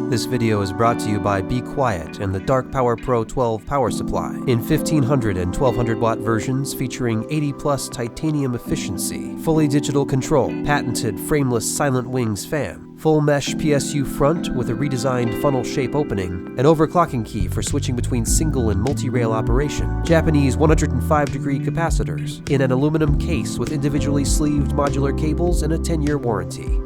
This video is brought to you by Be Quiet and the Dark Power Pro 12 power supply in 1500 and 1200 watt versions featuring 80 plus titanium efficiency, fully digital control, patented frameless Silent Wings fan, full mesh PSU front with a redesigned funnel shape opening, an overclocking key for switching between single and multi-rail operation, Japanese 105-degree capacitors, in an aluminum case with individually sleeved modular cables and a 10-year warranty.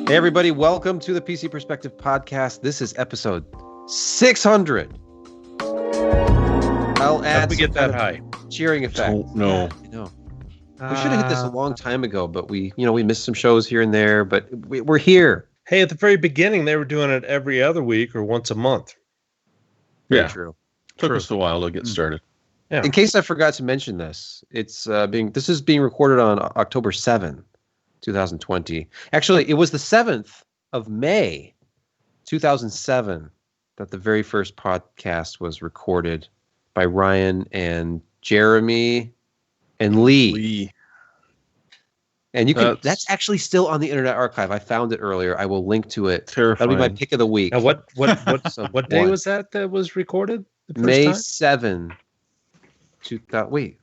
Hey everybody, welcome to the PC Perspective Podcast. This is episode 600. I'll add we get that high cheering effect. No. No. We should have hit this a long time ago, but we missed some shows here and there, but we're here. Hey, at the very beginning, they were doing it every other week or once a month. Very true. Took us a while to get started. Yeah. In case I forgot to mention this, this is being recorded on October 7th. 2020. Actually, it was the 7th of May, 2007, that the very first podcast was recorded by Ryan and Jeremy and Lee. And you can that's actually still on the Internet Archive. I found it earlier. I will link to it. Terrifying. That'll be my pick of the week. Now, what day was that was recorded? May time? 7. May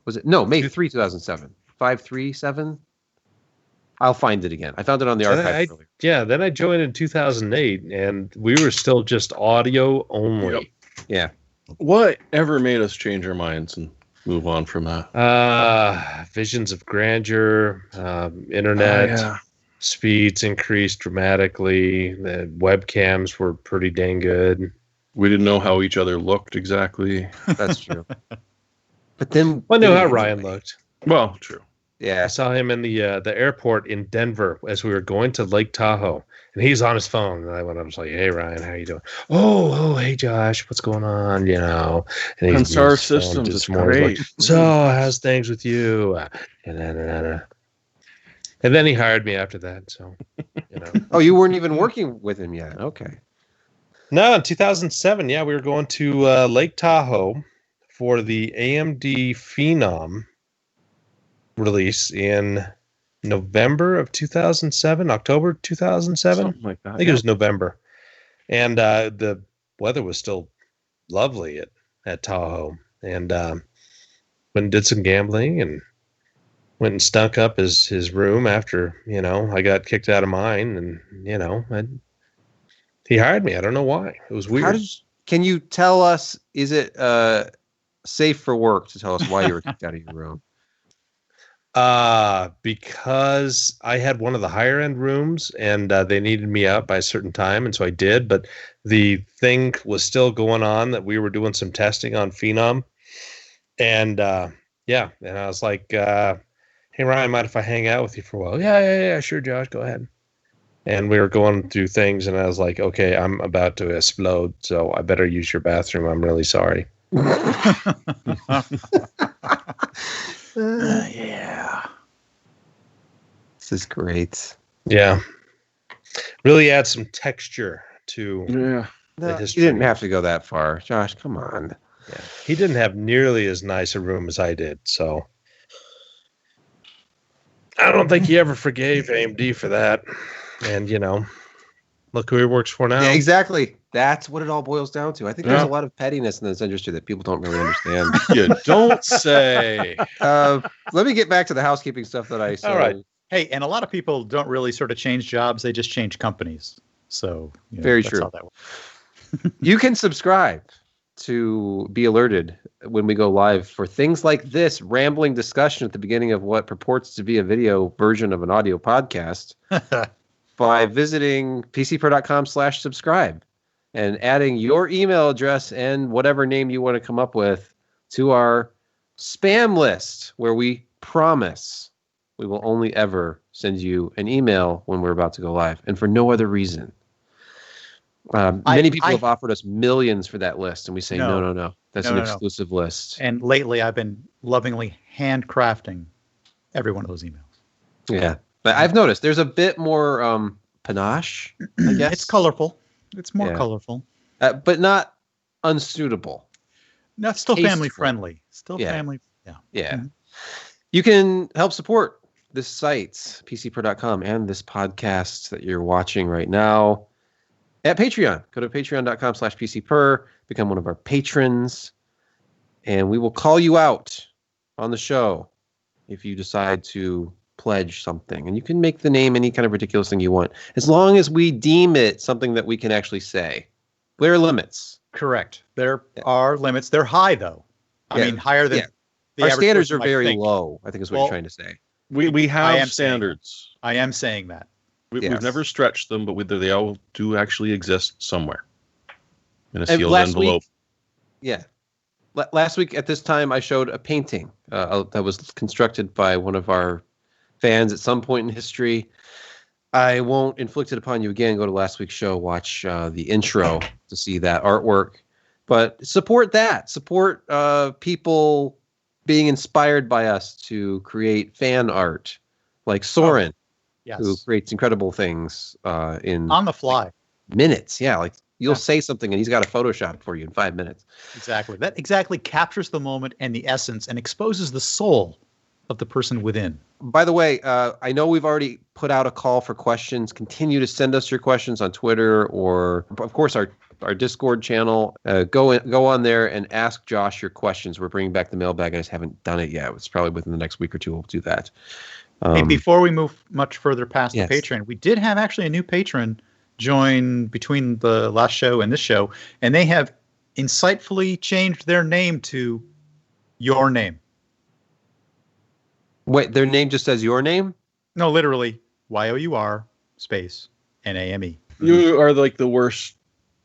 3, 2007. 537. I'll find it again. I found it on the archive earlier. Yeah, then I joined in 2008, and we were still just audio only. Yep. Yeah. What ever made us change our minds and move on from that? Visions of grandeur, internet speeds increased dramatically. The webcams were pretty dang good. We didn't know how each other looked exactly. That's true. But then I knew how Ryan looked. Well, true. Yeah, I saw him in the airport in Denver as we were going to Lake Tahoe, and he's on his phone. And I went up and was like, "Hey, Ryan, how you doing? Oh, hey, Josh, what's going on? You know?" And he's CORSAIR systems is great. Like, so, how's things with you? And then he hired me after that. So, you know. Oh, you weren't even working with him yet. Okay. No, in 2007, yeah, we were going to Lake Tahoe for the AMD Phenom release in November of 2007, October 2007. Something like that. I think it was November. And the weather was still lovely at Tahoe. And went and did some gambling and went and stunk up his room after, I got kicked out of mine. And, he hired me. I don't know why. It was weird. Can you tell us, is it safe for work to tell us why you were kicked out of your room? Because I had one of the higher end rooms and they needed me out by a certain time. And so I did, but the thing was still going on that we were doing some testing on Phenom. And, and I was like, hey, Ryan, mind if I hang out with you for a while? Yeah, sure, Josh, go ahead. And we were going through things and I was like, okay, I'm about to explode. So I better use your bathroom. I'm really sorry. Yeah. This is great. Yeah. Really add some texture to the history. You didn't have to go that far. Josh, come on. Yeah. He didn't have nearly as nice a room as I did, so I don't think he ever forgave AMD for that. And, look who he works for now. Yeah, exactly. That's what it all boils down to. I think there's a lot of pettiness in this industry that people don't really understand. You don't say. Let me get back to the housekeeping stuff that I said. All right. Hey, and a lot of people don't really sort of change jobs. They just change companies. So very that's true. how that works. You can subscribe to be alerted when we go live for things like this rambling discussion at the beginning of what purports to be a video version of an audio podcast by visiting pcper.com/subscribe. And adding your email address and whatever name you want to come up with to our spam list, where we promise we will only ever send you an email when we're about to go live, and for no other reason. Many people have offered us millions for that list, and we say, no. That's an exclusive list. And lately, I've been lovingly handcrafting every one of those emails. Yeah. But I've noticed there's a bit more panache, I guess. It's colorful. It's more colorful. But not unsuitable. No, it's still family friendly. Still family. Yeah. Mhm. You can help support this site, pcper.com, and this podcast that you're watching right now at Patreon. Go to patreon.com/pcper, become one of our patrons, and we will call you out on the show if you decide to pledge something. And you can make the name any kind of ridiculous thing you want, as long as we deem it something that we can actually say. There are limits. Correct. There are limits. They're high, though. I mean, higher than the Our average standards person are might very think. low, I think is what Well, you're trying to say. We I have am saying standards. I am saying that. Yes. We've never stretched them, but they all do actually exist somewhere in a And sealed last envelope. Last week at this time, I showed a painting that was constructed by one of our fans at some point in history. I won't inflict it upon you again. Go to last week's show, watch the intro to see that artwork. But support that. Support people being inspired by us to create fan art, like Soren, Yes. who creates incredible things in On the fly. minutes. Yeah, like you'll Yeah. say something and he's got a Photoshop for you in 5 minutes. Exactly. That exactly captures the moment and the essence and exposes the soul of the person within. By the way, I know we've already put out a call for questions. Continue to send us your questions on Twitter or, of course, our Discord channel. Go on there and ask Josh your questions. We're bringing back the mailbag. I just haven't done it yet. It's probably within the next week or two we'll do that. Hey, before we move much further past yes. the Patreon, we did have actually a new patron join between the last show and this show, and they have insightfully changed their name to your name. Wait, their name just says your name? No, literally, YOUR space NAME. You are like the worst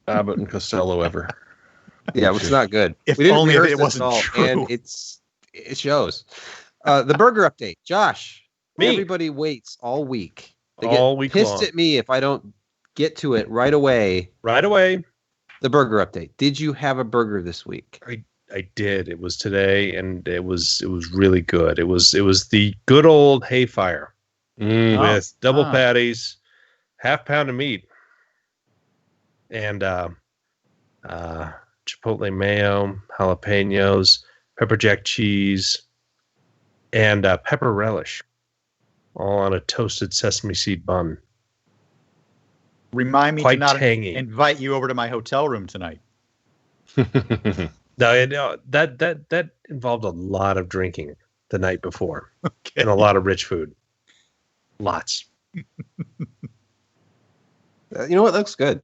Abbott and Costello ever. Yeah, it's not good. If We didn't only rehearse it this wasn't at all, true. and it shows. The burger update, Josh. Me. Everybody waits all week. They All get week pissed long. at me if I don't get to it right away. Right away. The burger update. Did you have a burger this week? I did. It was today, and it was really good. It was the good old hayfire with double patties, half pound of meat, and chipotle mayo, jalapenos, pepper jack cheese, and pepper relish, all on a toasted sesame seed bun. Remind me Quite to not tangy. invite you over to my hotel room tonight. No, that involved a lot of drinking the night before Okay. and a lot of rich food. Lots. You know what? Looks good.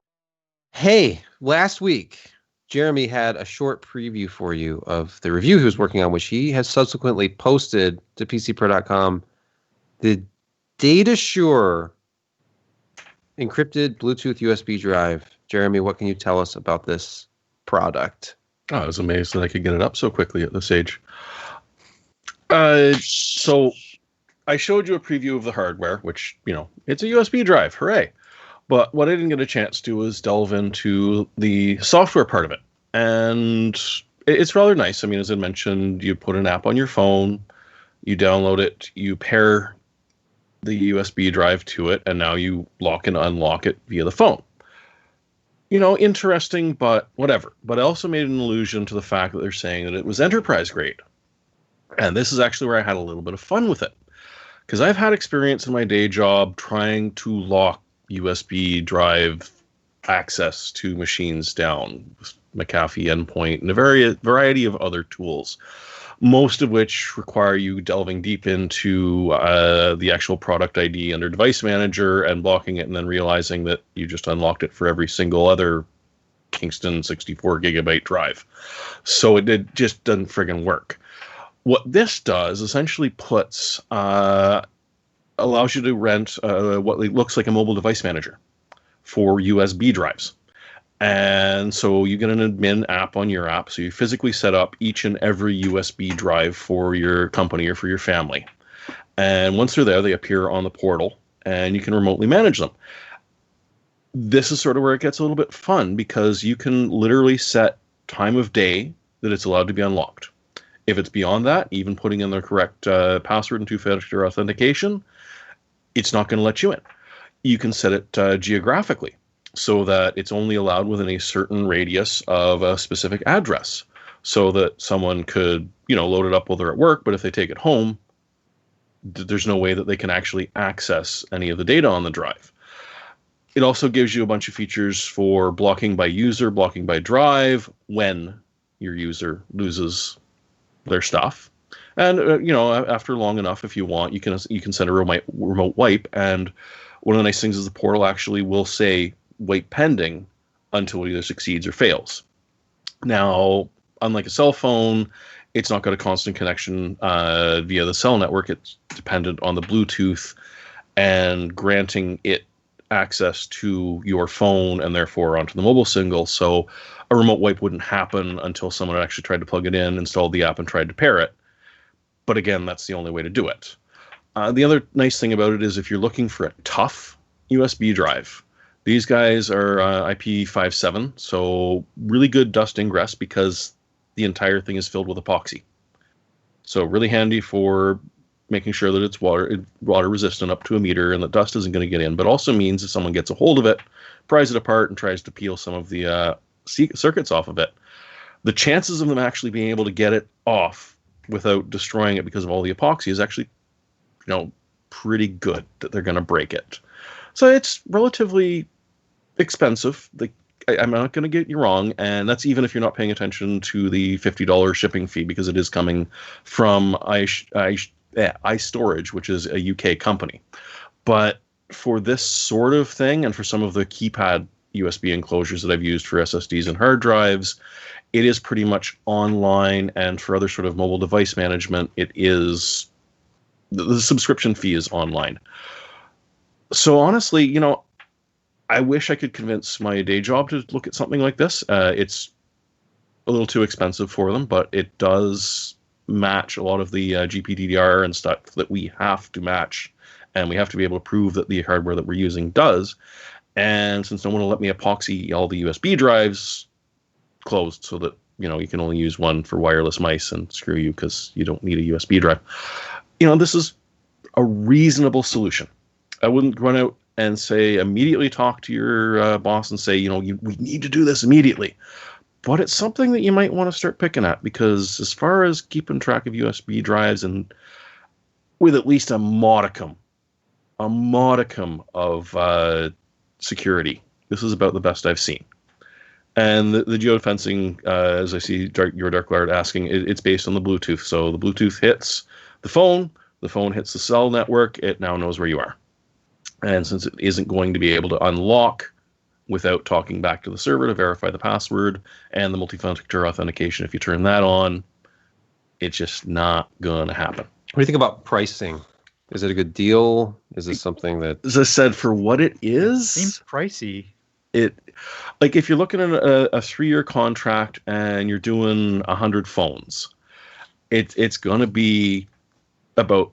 Hey, last week, Jeremy had a short preview for you of the review he was working on, which he has subsequently posted to pcper.com. The DATASHUR encrypted Bluetooth USB drive. Jeremy, what can you tell us about this product? Oh, I was amazed that I could get it up so quickly at this age. So I showed you a preview of the hardware, which, it's a USB drive. Hooray. But what I didn't get a chance to was delve into the software part of it. And it's rather nice. I mean, as I mentioned, you put an app on your phone, you download it, you pair the USB drive to it, and now you lock and unlock it via the phone. Interesting, but whatever. But I also made an allusion to the fact that they're saying that it was enterprise grade. And this is actually where I had a little bit of fun with it. Because I've had experience in my day job trying to lock USB drive access to machines down with McAfee endpoint and a variety of other tools, most of which require you delving deep into the actual product ID under device manager and blocking it and then realizing that you just unlocked it for every single other Kingston 64 gigabyte drive. So it just doesn't friggin' work. What this does essentially allows you to rent what looks like a mobile device manager for USB drives. And so you get an admin app on your app. So you physically set up each and every USB drive for your company or for your family. And once they're there, they appear on the portal and you can remotely manage them. This is sort of where it gets a little bit fun because you can literally set time of day that it's allowed to be unlocked. If it's beyond that, even putting in the correct password and two-factor authentication, it's not going to let you in. You can set it geographically so that it's only allowed within a certain radius of a specific address. so that someone could, load it up while they're at work. But if they take it home, there's no way that they can actually access any of the data on the drive. It also gives you a bunch of features for blocking by user, blocking by drive when your user loses their stuff. And after long enough, if you want, you can send a remote wipe. And one of the nice things is the portal actually will say wipe pending until it either succeeds or fails. Now, unlike a cell phone, it's not got a constant connection via the cell network. It's dependent on the Bluetooth and granting it access to your phone and therefore onto the mobile signal. So a remote wipe wouldn't happen until someone had actually tried to plug it in, installed the app, and tried to pair it. But again, that's the only way to do it. The other nice thing about it is if you're looking for a tough USB drive, these guys are IP57, so really good dust ingress because the entire thing is filled with epoxy. So really handy for making sure that it's water resistant up to a meter and that dust isn't going to get in, but also means if someone gets a hold of it, pries it apart, and tries to peel some of the circuits off of it, the chances of them actually being able to get it off without destroying it because of all the epoxy is actually, pretty good that they're going to break it. So it's relatively expensive. I'm not going to get you wrong, and that's even if you're not paying attention to the $50 shipping fee, because it is coming from iStorage, which is a UK company. But for this sort of thing, and for some of the keypad USB enclosures that I've used for SSDs and hard drives, it is pretty much online, and for other sort of mobile device management, it is the subscription fee is online. So honestly, I wish I could convince my day job to look at something like this. It's a little too expensive for them, but it does match a lot of the GPDDR and stuff that we have to match, and we have to be able to prove that the hardware that we're using does. And since no one will let me epoxy all the USB drives closed so that you can only use one for wireless mice, and screw you because you don't need a USB drive, this is a reasonable solution. I wouldn't run out and say immediately talk to your boss and say, we need to do this immediately. But it's something that you might want to start picking at, because as far as keeping track of USB drives, and with at least a modicum of security, this is about the best I've seen. And the geofencing, as I see your Dark Lord asking, it's based on the Bluetooth. So the Bluetooth hits the phone hits the cell network, it now knows where you are. And since it isn't going to be able to unlock without talking back to the server to verify the password and the multi-factor authentication, if you turn that on, it's just not going to happen. What do you think about pricing? Is it a good deal? Is this something that... As I said, for what it is... Seems pricey. If you're looking at a 3-year contract and you're doing 100 phones, it's going to be about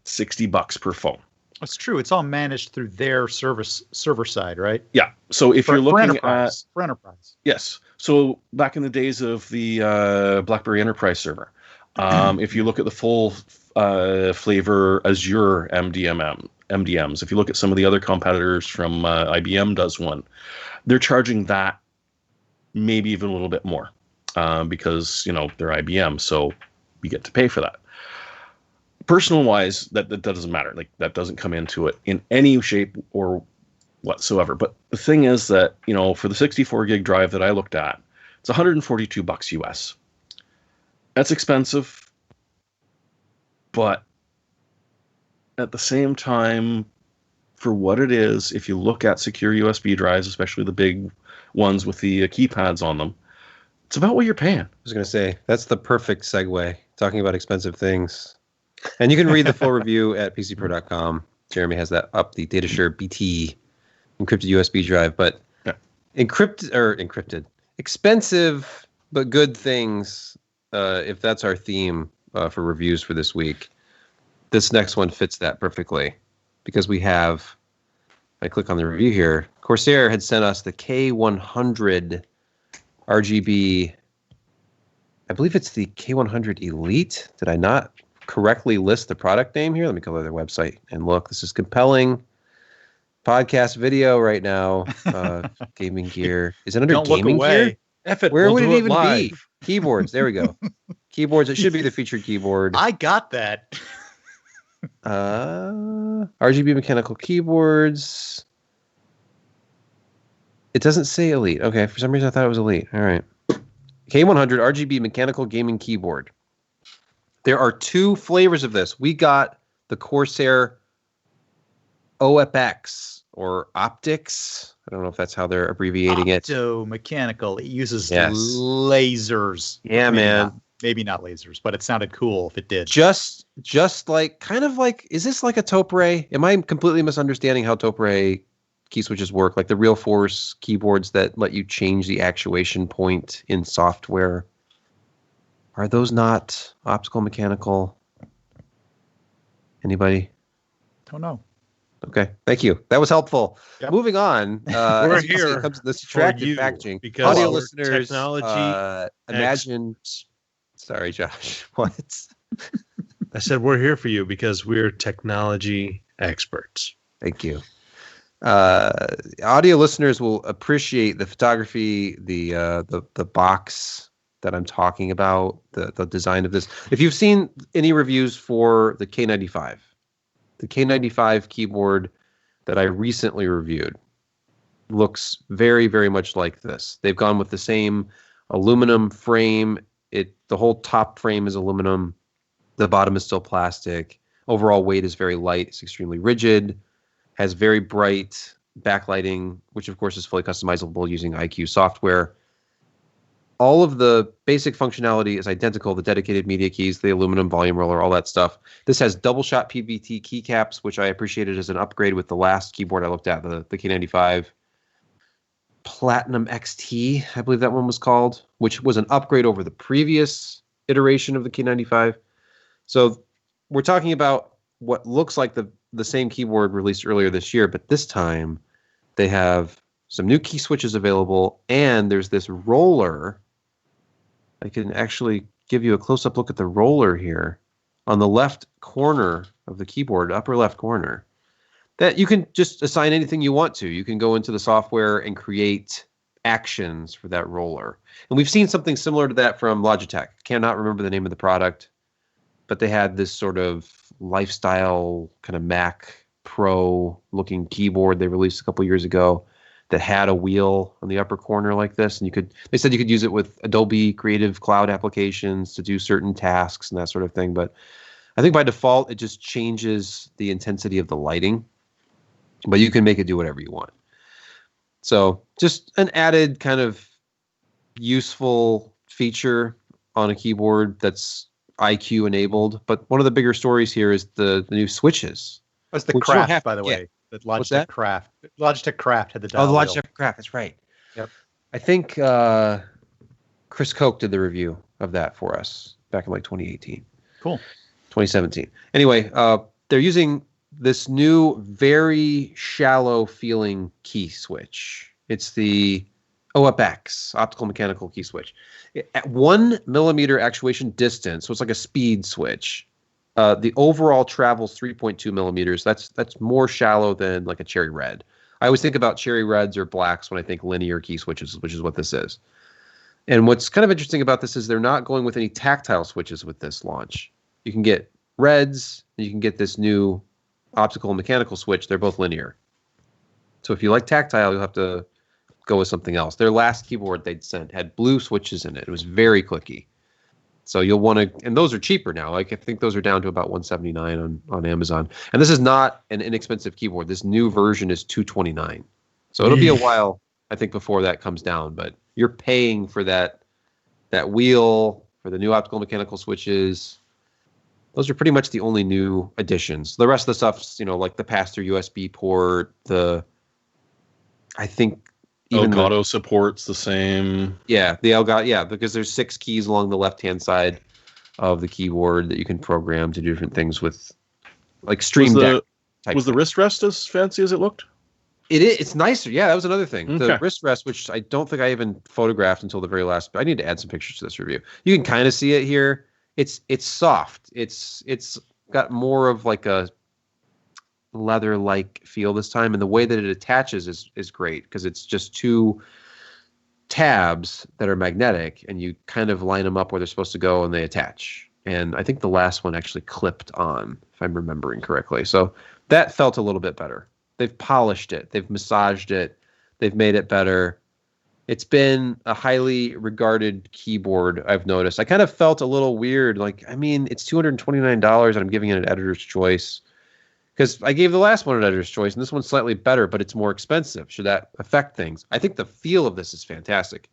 $60 per phone. That's true. It's all managed through their server side, right? Yeah. So if you're looking for enterprise. Yes. So back in the days of the BlackBerry Enterprise server, if you look at the full flavor Azure MDMs, if you look at some of the other competitors from IBM does one, they're charging that maybe even a little bit more because they're IBM, so you get to pay for that. Personal wise, that doesn't matter. Like, that doesn't come into it in any shape or whatsoever. But the thing is that, for the 64 gig drive that I looked at, it's $142 US. That's expensive, but at the same time, for what it is, if you look at secure USB drives, especially the big ones with the keypads on them, it's about what you're paying. I was going to say, that's the perfect segue, talking about expensive things. And you can read the full review at pcpro.com. Jeremy has that up, the DATASHUR BT encrypted USB drive. But yeah. Encrypted. Expensive, but good things, if that's our theme for reviews for this week. This next one fits that perfectly, because we have, I click on the review here, Corsair had sent us the K100 RGB, I believe it's the K100 Elite. Did I not correctly list the product name here? Let me go to their website and look. This is compelling podcast video right now. Gaming gear. Is it under Don't gaming look away. gear? F it, Where we'll would do it even live. be? Keyboards. There we go. Keyboards. It should be the featured keyboard. I got that. RGB mechanical keyboards. It doesn't say Elite. Okay, for some reason I thought it was Elite. All right. K100 RGB mechanical gaming keyboard. There are 2 flavors of this. We got the Corsair OFX or Optics. I don't know if that's how they're abbreviating it. Mechanical. It uses lasers. Yeah, man. Maybe not lasers, but it sounded cool if it did. Just like, kind of like, is this like a Topre? Am I completely misunderstanding how Topre key switches work? Like the Real Force keyboards that let you change the actuation point in software. Are those not optical mechanical? Anybody? Don't know. Okay, thank you. That was helpful. Yep. Moving on. We're here. It comes to this attractive packaging. Because audio our listeners, technology imagine. Sorry, Josh. What? I said we're here for you because we're technology experts. Thank you. Audio listeners will appreciate the photography, the box that I'm talking about, the design of this. If you've seen any reviews for the K95, the K95 keyboard that I recently reviewed looks very, very much like this. They've gone with the same aluminum frame. The whole top frame is aluminum. The bottom is still plastic. Overall weight is very light. It's extremely rigid. Has very bright backlighting, which of course is fully customizable using IQ software. All of the basic functionality is identical. The dedicated media keys, the aluminum volume roller, all that stuff. This has double shot PBT keycaps, which I appreciated as an upgrade with the last keyboard I looked at, the K95 Platinum XT, I believe that one was called, which was an upgrade over the previous iteration of the K95. So we're talking about what looks like the same keyboard released earlier this year, but this time they have some new key switches available, and there's this roller. I can actually give you a close-up look at the roller here on the left corner of the keyboard, upper left corner, that you can just assign anything you want to. You can go into the software and create actions for that roller. And we've seen something similar to that from Logitech. Cannot remember the name of the product, but they had this sort of lifestyle kind of Mac Pro looking keyboard they released a couple years ago that had a wheel on the upper corner like this. And they said you could use it with Adobe Creative Cloud applications to do certain tasks and that sort of thing. But I think by default, it just changes the intensity of the lighting, but you can make it do whatever you want. So just an added kind of useful feature on a keyboard that's IQ enabled. But one of the bigger stories here is the new switches. That's the Craft, by the way. The Logitech Craft. Logitech Craft had the dial wheel. Logitech Craft. That's right. Yep. I think Chris Koch did the review of that for us back in like 2018. Cool. 2017. Anyway, they're using this new, very shallow feeling key switch. It's the OFX, optical mechanical key switch. At 1 millimeter actuation distance, so it's like a speed switch. The overall travels 3.2 millimeters. That's more shallow than like a cherry red. I always think about cherry reds or blacks when I think linear key switches, which is what this is. And what's kind of interesting about this is they're not going with any tactile switches with this launch. You can get reds, and you can get this new optical and mechanical switch. They're both linear. So if you like tactile, you'll have to go with something else. Their last keyboard they'd sent had blue switches in it. It was very clicky. So you'll want to, and those are cheaper now. Like I think those are down to about $179 on Amazon. And this is not an inexpensive keyboard. This new version is $229. So it'll be a while, I think, before that comes down. But you're paying for that wheel, for the new optical mechanical switches. Those are pretty much the only new additions. The rest of the stuff's, like the pass-through USB port. I think even Elgato supports the same. Yeah, the Elgato. Because there's 6 keys along the left-hand side of the keyboard that you can program to do different things with, like Stream Deck. Was the wrist rest as fancy as it looked? It's nicer. Yeah, that was another thing. Okay. The wrist rest, which I don't think I even photographed until the very last. I need to add some pictures to this review. You can kind of see it here. It's soft. It's got more of like a leather-like feel this time, and the way that it attaches is great because it's just 2 tabs that are magnetic, and you kind of line them up where they're supposed to go, and they attach. And I think the last one actually clipped on, if I'm remembering correctly. So that felt a little bit better. They've polished it. They've massaged it. They've made it better. It's been a highly regarded keyboard, I've noticed. I kind of felt a little weird. Like, I mean, it's $229 and I'm giving it an editor's choice. Because I gave the last one an editor's choice, and this one's slightly better, but it's more expensive. Should that affect things? I think the feel of this is fantastic.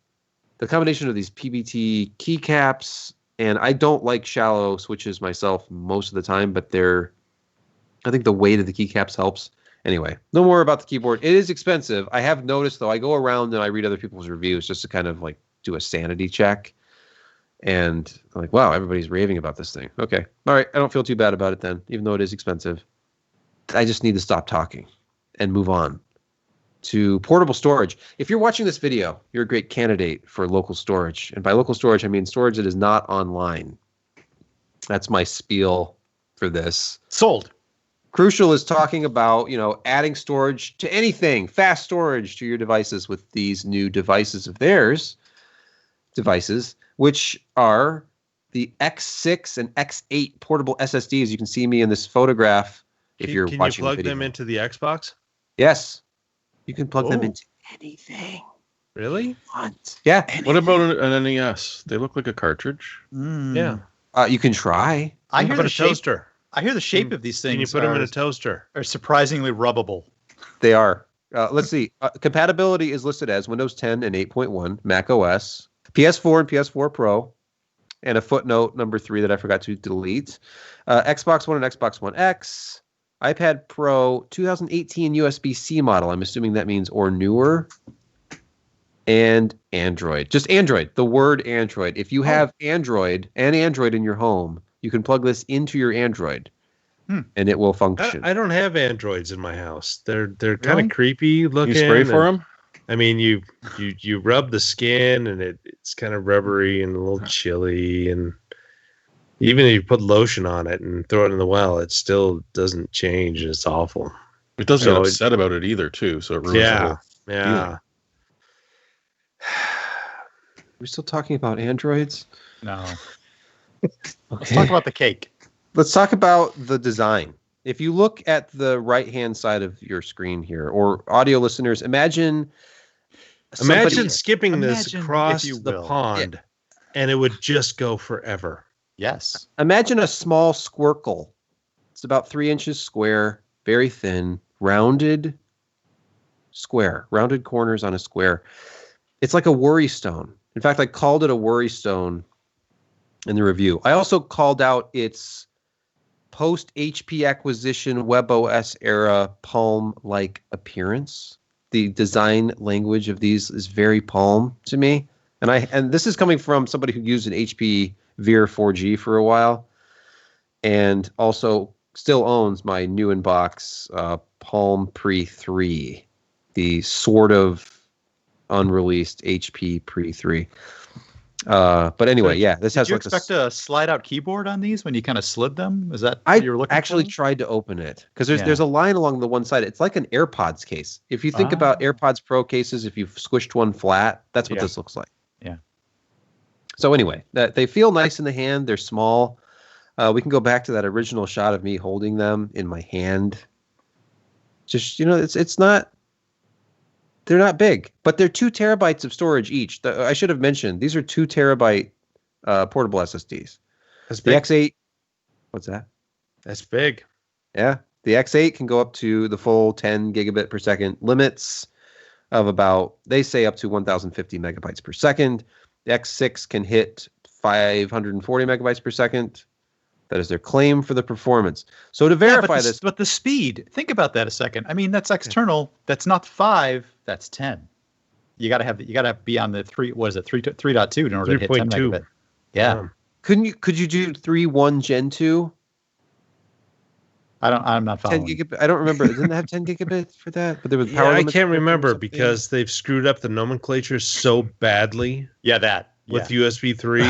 The combination of these PBT keycaps, and I don't like shallow switches myself most of the time, but I think the weight of the keycaps helps. Anyway, no more about the keyboard. It is expensive. I have noticed, though, I go around and I read other people's reviews just to kind of like do a sanity check. And I'm like, wow, everybody's raving about this thing. Okay. All right. I don't feel too bad about it then, even though it is expensive. I just need to stop talking and move on to portable storage. If you're watching this video, you're a great candidate for local storage. And by local storage, I mean storage that is not online. That's my spiel for this. Sold. Crucial is talking about, adding storage to anything, fast storage to your devices with these new devices of theirs, which are the X6 and X8 portable SSDs. You can see me in this photograph if you're watching the video. Can you plug them into the Xbox? Yes. You can plug them into anything. Really? Yeah. Anything. What about an NES? They look like a cartridge. Yeah. You can try. I hear the toaster. I hear the shape of these things. Can you put them in a toaster? Are surprisingly rubbable. They are. Let's see. Compatibility is listed as Windows 10 and 8.1, Mac OS, PS4 and PS4 Pro, and a footnote number 3 that I forgot to delete. Xbox One and Xbox One X, iPad Pro 2018 USB-C model. I'm assuming that means or newer. And Android. Just Android. The word Android. If you have Android in your home, you can plug this into your Android, and it will function. I don't have Androids in my house. They're kind of creepy looking. You spray for them? I mean, you rub the skin, and it's kind of rubbery and a little chilly, and even if you put lotion on it and throw it in the well, it still doesn't change. And it's awful. It doesn't get upset about it either, too. So it ruins the whole feeling. We're still talking about Androids? No. Okay. Let's talk about the cake. Let's talk about the design. If you look at the right-hand side of your screen here, or audio listeners, imagine skipping this across the pond, and it would just go forever. Yes. Imagine a small squircle. It's about 3 inches square, very thin, rounded corners on a square. It's like a worry stone. In fact, I called it a worry stone in the review. I also called out its post-HP acquisition WebOS era Palm-like appearance. The design language of these is very Palm to me. And this is coming from somebody who used an HP Veer 4G for a while, and also still owns my new in-box Palm Pre 3, the sort of unreleased HP Pre 3. But anyway, this has. Did you expect a slide-out keyboard on these when you kind of slid them? Is that I what you were looking actually for? tried to open it because there's a line along the one side. It's like an AirPods case. If you think about AirPods Pro cases, if you've squished one flat, that's what this looks like. Yeah. So anyway, they feel nice in the hand. They're small. We can go back to that original shot of me holding them in my hand. Just it's not. They're not big, but they're 2 terabytes of storage each. I should have mentioned these are 2 terabyte portable SSDs. That's the big. X8. What's that? That's big. Yeah, the X8 can go up to the full 10 gigabit per second limits of about, they say, up to 1,050 megabytes per second. The X6 can hit 540 megabytes per second. That is their claim for the performance. So to verify this, but the speed. Think about that a second. I mean, that's external. That's not 5. That's 10. You got to be on the 3. What is it? 3.2 in order to hit 10 megabit. Yeah. Could you do 3.1 Gen 2? I'm not following. 10 gigabit. I don't remember. Didn't it have 10 gigabits for that? But there was power I can't remember because they've screwed up the nomenclature so badly. Yeah, with USB 3.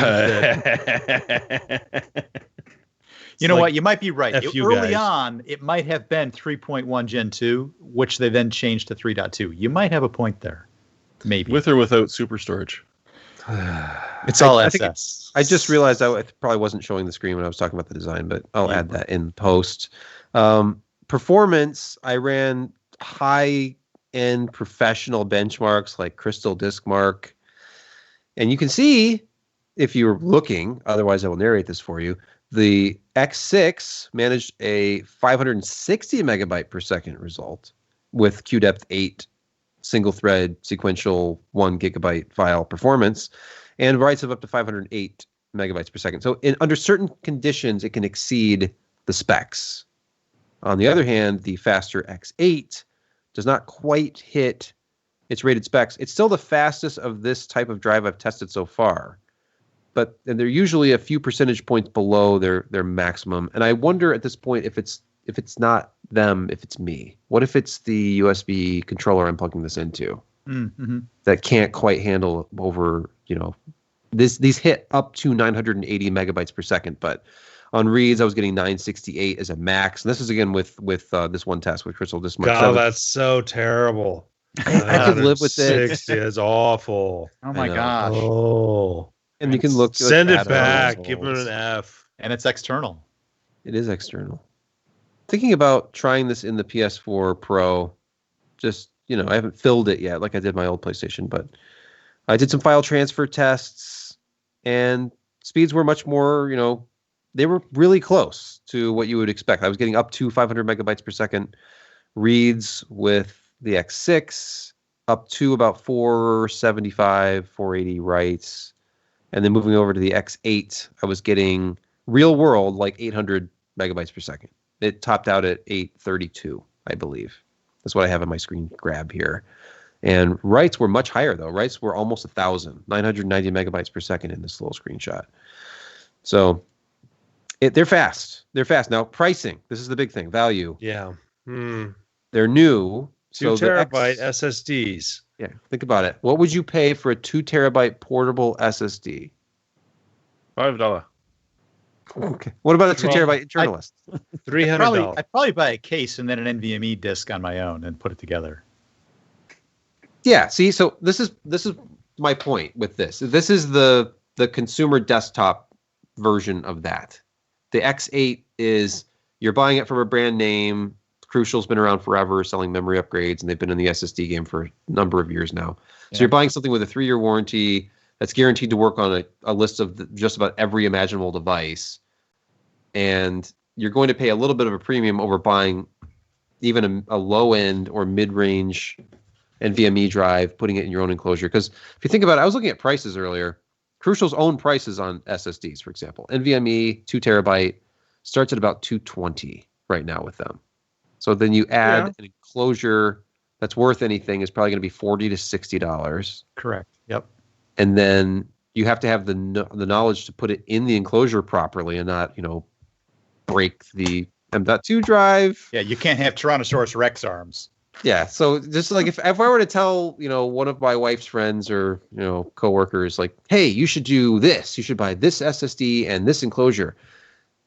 You know what? You might be right. Early on, it might have been 3.1 Gen 2, which they then changed to 3.2. You might have a point there. Maybe. With or without super storage? It's all I SS. I just realized I probably wasn't showing the screen when I was talking about the design, but I'll add that in post. Performance, I ran high-end professional benchmarks like Crystal Disk Mark. And you can see, if you're looking, otherwise I will narrate this for you, the X6 managed a 560 megabyte per second result with QDepth 8 single-thread sequential 1 gigabyte file performance, and writes of up to 508 megabytes per second. So under certain conditions, it can exceed the specs. On the other hand, the faster X8 does not quite hit its rated specs. It's still the fastest of this type of drive I've tested so far, but they're usually a few percentage points below their maximum. And I wonder at this point if it's not them, if it's me. What if it's the USB controller I'm plugging this into that can't quite handle over, these hit up to 980 megabytes per second, but on reads I was getting 968 as a max. And this is again with this one test with Crystal Disk Mark. God, that's so terrible. I could live with it. 60 is awful. Oh my gosh. Oh. And you can look. Send it back. Give it an F. And it's external. It is external. Thinking about trying this in the PS4 Pro. Just, I haven't filled it yet like I did my old PlayStation, but I did some file transfer tests and speeds were much more, they were really close to what you would expect. I was getting up to 500 megabytes per second reads with the X6, up to about 475, 480 writes. And then moving over to the X8, I was getting real world like 800 megabytes per second. It topped out at 832, I believe. That's what I have on my screen grab here. And writes were much higher, though. Writes were almost 1,000, 990 megabytes per second in this little screenshot. So they're fast. They're fast. Now, pricing. This is the big thing. Value. Yeah. They're new. 2 terabyte SSDs. Yeah, think about it. What would you pay for a 2 terabyte portable SSD? $5. Okay. What about a 2 terabyte internalist? $300. I'd probably buy a case and then an NVMe disk on my own and put it together. Yeah. See, so this is my point with this. This is the consumer desktop version of that. The X8 is you're buying it from a brand name. Crucial's been around forever, selling memory upgrades, and they've been in the SSD game for a number of years now. So you're buying something with a 3-year warranty that's guaranteed to work on a list of just about every imaginable device. And you're going to pay a little bit of a premium over buying even a low-end or mid-range NVMe drive, putting it in your own enclosure. Because if you think about it, I was looking at prices earlier. Crucial's own prices on SSDs, for example. NVMe 2 terabyte starts at about $220 right now with them. So then you add an enclosure that's worth anything is probably going to be $40 to $60. Correct. Yep. And then you have to have the knowledge to put it in the enclosure properly and not, break the M.2 drive. Yeah, you can't have Tyrannosaurus Rex arms. Yeah, so just like if I were to tell, one of my wife's friends or, coworkers like, hey, you should do this. You should buy this SSD and this enclosure.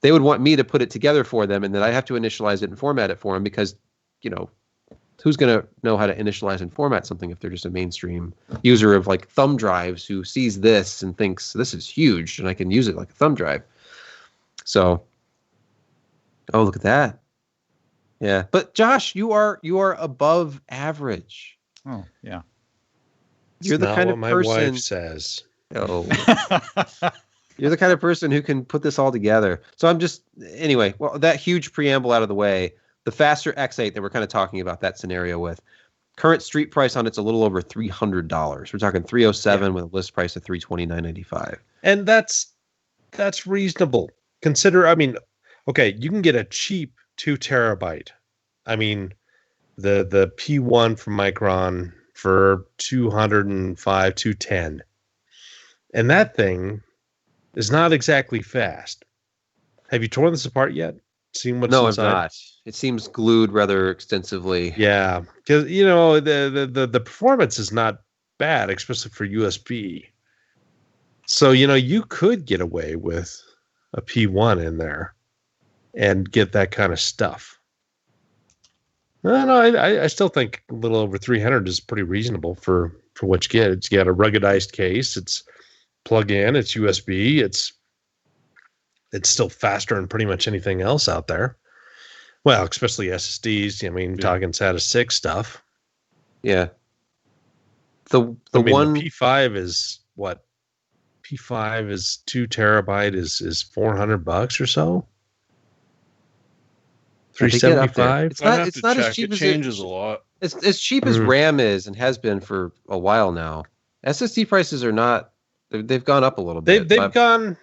They would want me to put it together for them, and then I'd have to initialize it and format it for them because, who's going to know how to initialize and format something if they're just a mainstream user of like thumb drives who sees this and thinks this is huge and I can use it like a thumb drive. So, oh, look at that. Yeah. But Josh, you are above average. Oh, yeah. You're the kind of my person wife says. Oh. You're the kind of person who can put this all together. So anyway, well, that huge preamble out of the way, the faster X8 that we're kind of talking about that scenario with, current street price on it's a little over $300. We're talking $307 with a list price of $329.95. And that's reasonable. Consider, okay, you can get a cheap 2 terabyte. The P1 from Micron for $205, $210. And that thing is not exactly fast. Have you torn this apart yet? Seen what's inside? No, I've not. It seems glued rather extensively. Yeah, because the performance is not bad, especially for USB. So you could get away with a P1 in there and get that kind of stuff. No, I still think a little over 300 is pretty reasonable for for what you get. It's got a ruggedized case. It's plug in. It's USB. It's still faster than pretty much anything else out there. Well, especially SSDs. I mean, talking SATA 6 stuff. Yeah. The P5 is what? P5 is 2 terabyte is $400 or so. 375. It's not as cheap as it changes a lot. It's as cheap as RAM is and has been for a while now. SSD prices are not. They've gone up a little bit. They've gone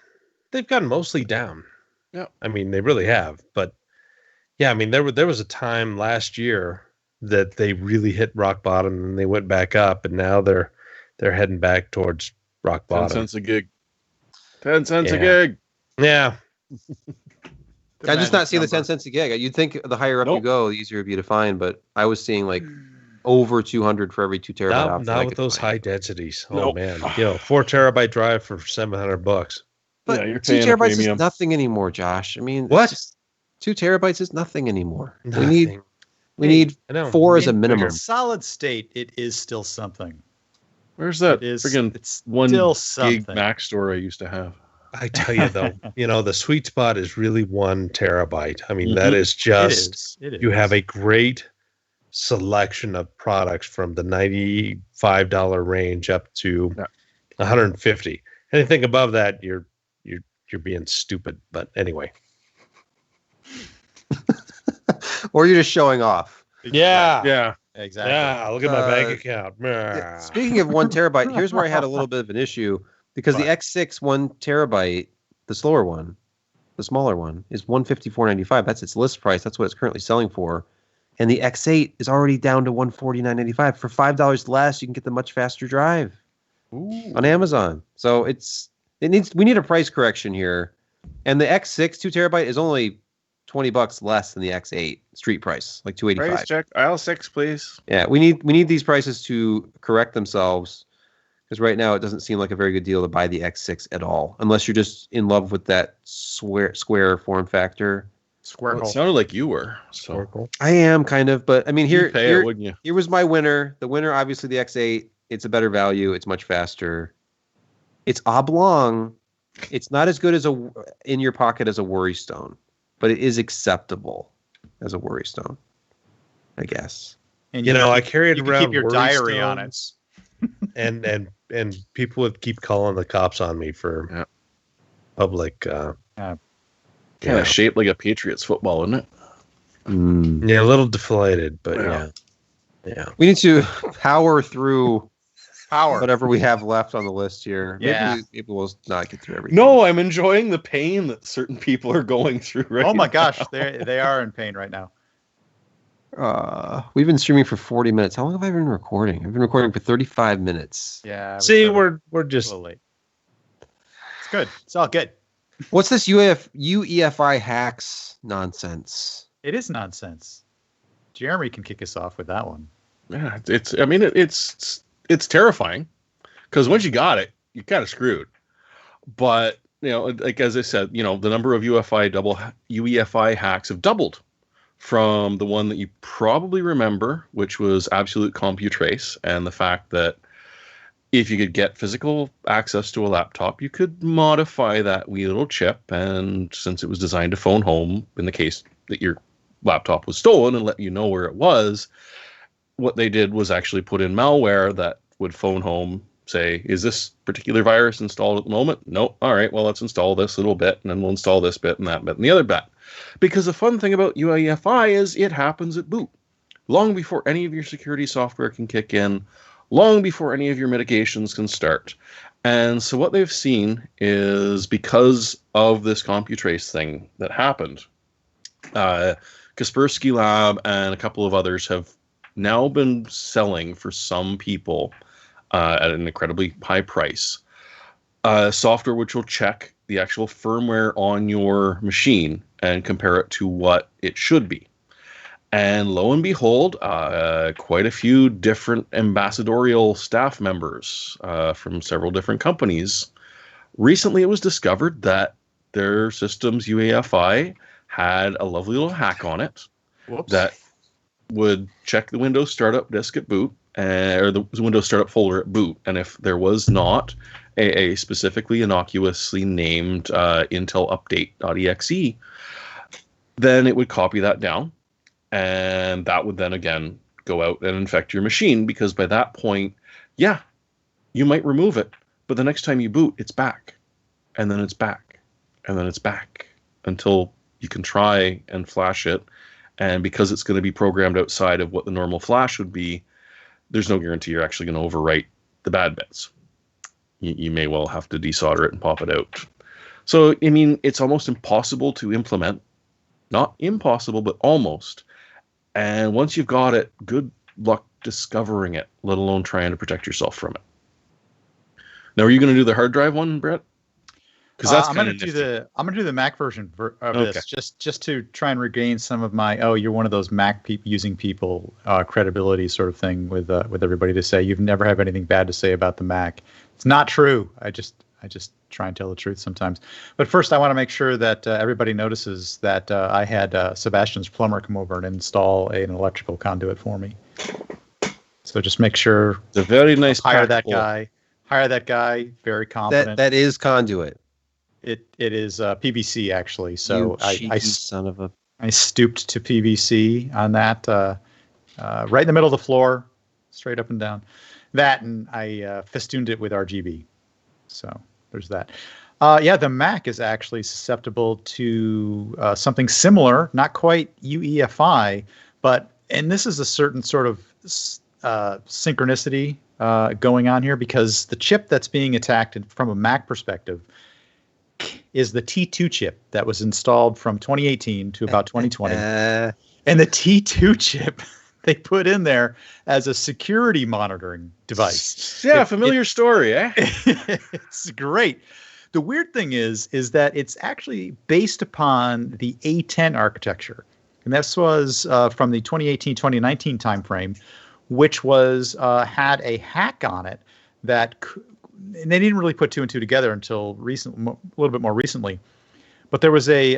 mostly down. Yeah, I mean they really have. But yeah, I mean there was a time last year that they really hit rock bottom and they went back up, and now they're heading back towards rock bottom. 10 cents a gig. 10 cents a gig. Yeah. I just not seeing the 10 cents a gig. You'd think the higher up you go, the easier it'd be to find, but I was seeing like over 200 for every 2 terabyte. Not with those high densities. Oh man, 4 terabyte drive for $700. But yeah, you're 2 paying terabytes is nothing anymore, Josh. I mean, what? 2 terabytes is nothing anymore. Nothing. We need 4 as a minimum. In solid state, it is still something. Where's that it's 1 still gig something. Mac store I used to have? I tell you though, the sweet spot is really 1 terabyte. I mean, that is just, it is. You have a great selection of products from the $95 range up to $150. Anything above that, you're being stupid. But anyway. Or you're just showing off. Yeah. Exactly. Yeah, look at my bank account. Speaking of 1 terabyte, here's where I had a little bit of an issue. Because the X6 1 terabyte, the slower one, the smaller one, is $154.95. That's its list price. That's what it's currently selling for. And the X8 is already down to $149.95. For $5 less, you can get the much faster drive on Amazon. So we need a price correction here. And the X6 2 terabyte is only $20 less than the X8 street price, like $285. Price check aisle 6, please. Yeah, we need these prices to correct themselves. Because right now it doesn't seem like a very good deal to buy the X6 at all, unless you're just in love with that square form factor. Well, it sounded like you were. So I am kind of, but I mean here wouldn't you? Here was my winner. The winner, obviously, the X8. It's a better value. It's much faster. It's oblong. It's not as good as in your pocket as a Worry Stone, but it is acceptable as a Worry Stone, I guess. And I carried around keep your diary on it. and people would keep calling the cops on me for public kind of shaped like a Patriots football, isn't it? Yeah, a little deflated, but yeah. We need to power through whatever we have left on the list here. Maybe we'll not get through everything. No, I'm enjoying the pain that certain people are going through right now. Oh my gosh, they are in pain right now. We've been streaming for 40 minutes. How long have I been recording? I've been recording for 35 minutes. Yeah. See, we're just late. It's good. It's all good. What's this UEFI Hacks nonsense? It is nonsense. Jeremy can kick us off with that one. Yeah, it's terrifying because once you got it, you're kind of screwed. But like as I said, the number of UEFI hacks have doubled from the one that you probably remember, which was Absolute CompuTrace, and the fact that if you could get physical access to a laptop, you could modify that wee little chip, and since it was designed to phone home in the case that your laptop was stolen and let you know where it was, what they did was actually put in malware that would phone home, say, is this particular virus installed at the moment? Nope. All right, well, let's install this little bit, and then we'll install this bit and that bit and the other bit. Because the fun thing about UEFI is it happens at boot. Long before any of your security software can kick in, long before any of your mitigations can start. And so what they've seen is because of this CompuTrace thing that happened, Kaspersky Lab and a couple of others have now been selling for some people at an incredibly high price software which will check the actual firmware on your machine and compare it to what it should be. And lo and behold, quite a few different ambassadorial staff members from several different companies. Recently, it was discovered that their system's UEFI had a lovely little hack on it that would check the Windows startup disk at boot or the Windows startup folder at boot. And if there was not a specifically innocuously named Intel update.exe, then it would copy that down. And that would then again go out and infect your machine, because by that point, yeah, you might remove it, but the next time you boot, it's back. And then it's back. And then it's back until you can try and flash it. And because it's going to be programmed outside of what the normal flash would be, there's no guarantee you're actually going to overwrite the bad bits. You may well have to desolder it and pop it out. So, I mean, it's almost impossible to implement. Not impossible, but almost. And once you've got it, good luck discovering it, let alone trying to protect yourself from it. Now, are you going to do the hard drive one, Brett? Because that's I'm going to do the Mac version of this, just to try and regain some of my you're one of those Mac using people credibility sort of thing with everybody to say you've never have anything bad to say about the Mac. It's not true. I just try and tell the truth sometimes. But first, I want to make sure that everybody notices that I had Sebastian's plumber come over and install an electrical conduit for me. So just make sure. It's a very nice. Hire that guy. Very competent. That is conduit. It is PVC actually. So I son of a. I stooped to PVC on that, right in the middle of the floor, straight up and down. That, and I festooned it with RGB. So there's that. The Mac is actually susceptible to something similar, not quite UEFI, and this is a certain sort of synchronicity going on here, because the chip that's being attacked from a Mac perspective is the T2 chip that was installed from 2018 to about 2020. And the T2 chip they put in there as a security monitoring device. Yeah, familiar story, eh? It's great. The weird thing is that it's actually based upon the A10 architecture. And this was from the 2018-2019 timeframe, which was had a hack on it that and they didn't really put two and two together until a little bit more recently. But there was a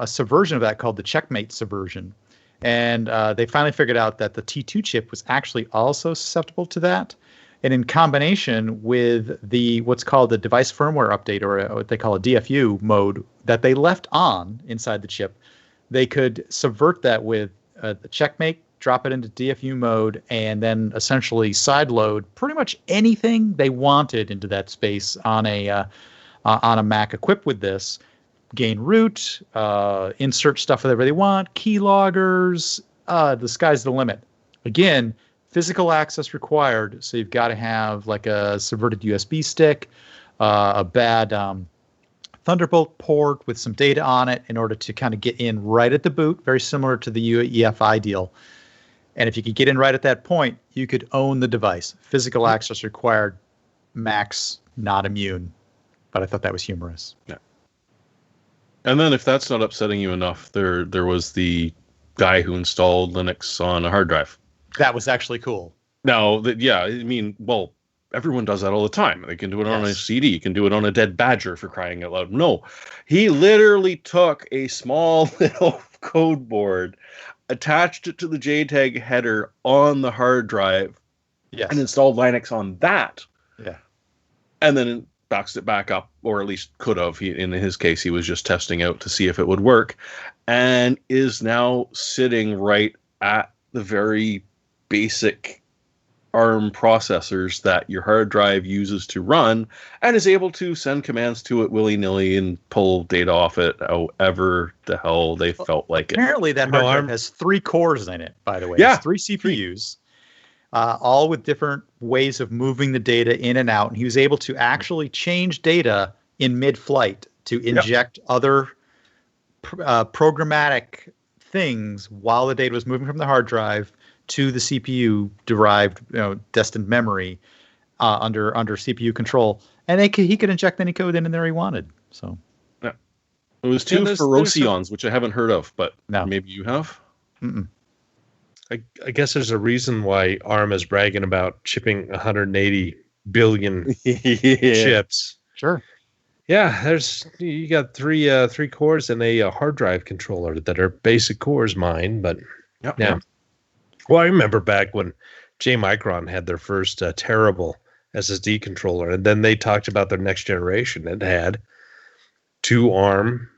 subversion of that called the Checkmate subversion. And they finally figured out that the T2 chip was actually also susceptible to that. And in combination with what's called the device firmware update, or what they call a DFU mode that they left on inside the chip, they could subvert that with the Checkmate, drop it into DFU mode, and then essentially sideload pretty much anything they wanted into that space on a Mac equipped with this. Gain root, insert stuff whatever they want, keyloggers, the sky's the limit. Again, physical access required, so you've got to have like a subverted USB stick, a bad Thunderbolt port with some data on it in order to kind of get in right at the boot, very similar to the UEFI deal. And if you could get in right at that point, you could own the device. Physical access required, Macs not immune. But I thought that was humorous. Yeah. And then if that's not upsetting you enough, there was the guy who installed Linux on a hard drive. That was actually cool. Now, everyone does that all the time. They can do it on a CD. You can do it on a dead Badger, for crying out loud. No, he literally took a small little code board, attached it to the JTAG header on the hard drive, and installed Linux on that. Yeah. And then boxed it back up, or at least could have. In his case, he was just testing out to see if it would work, and is now sitting right at the very basic ARM processors that your hard drive uses to run, and is able to send commands to it willy-nilly and pull data off it however the hell they felt like it. Apparently that hard drive has 3 cores in it, by the way. Yeah. It's 3 CPUs, all with different ways of moving the data in and out. And he was able to actually change data in mid-flight to inject other programmatic things while the data was moving from the hard drive to the CPU derived, destined memory under CPU control, and he could inject any code in there he wanted. So, yeah, it was 2 Ferocions, which I haven't heard of, but maybe you have. Mm-mm. I guess there's a reason why ARM is bragging about shipping 180 billion chips. Sure. Yeah, you got three cores and a hard drive controller that are basic cores, mine, but yeah. Well, I remember back when J Micron had their first terrible SSD controller, and then they talked about their next generation. It had 2 ARM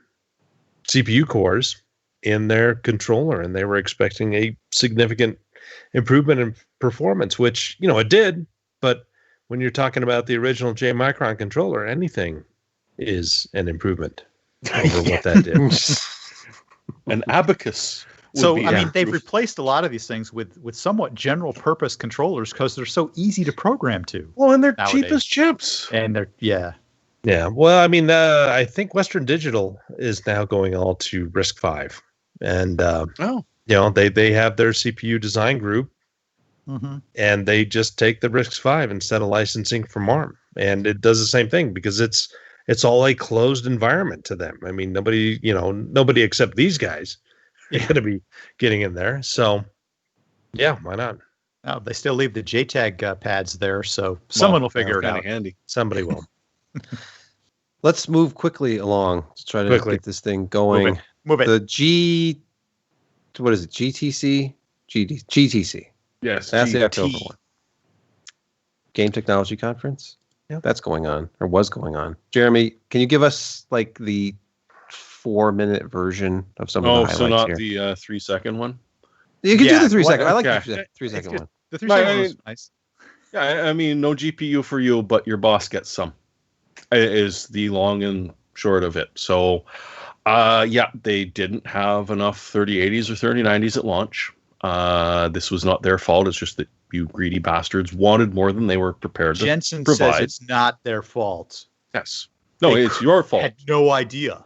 CPU cores in their controller, and they were expecting a significant improvement in performance, which, it did. But when you're talking about the original J Micron controller, anything is an improvement over what that did. An abacus. So, they've replaced a lot of these things with somewhat general purpose controllers because they're so easy to program to. Well, and they're nowadays. cheap as chips. And they're, yeah. Yeah. Well, I think Western Digital is now going all to RISC-V. And, they have their CPU design group, and they just take the RISC-V instead of licensing from ARM. And it does the same thing because it's all a closed environment to them. I mean, nobody except these guys are going to be getting in there. So, yeah, why not? Oh, they still leave the JTAG pads there, so someone will figure it out. Handy. Somebody will. Let's move quickly along to try to get this thing going. Move it. The what is it? GTC? GTC. Yes. That's the October one. Game Technology Conference? Yeah. That's going on, or was going on. Jeremy, can you give us like the 4-minute version of some of the highlights so not here? the 3-second one? You can do the 3-second. I like okay. the 3-second one. The 3-second one was nice. Yeah, no GPU for you, but your boss gets some. Is the long and short of it. So, they didn't have enough 3080s or 3090s at launch. This was not their fault. It's just that you greedy bastards wanted more than they were prepared to Jensen provide. says it's not their fault. Yes. No, it's your fault. Had no idea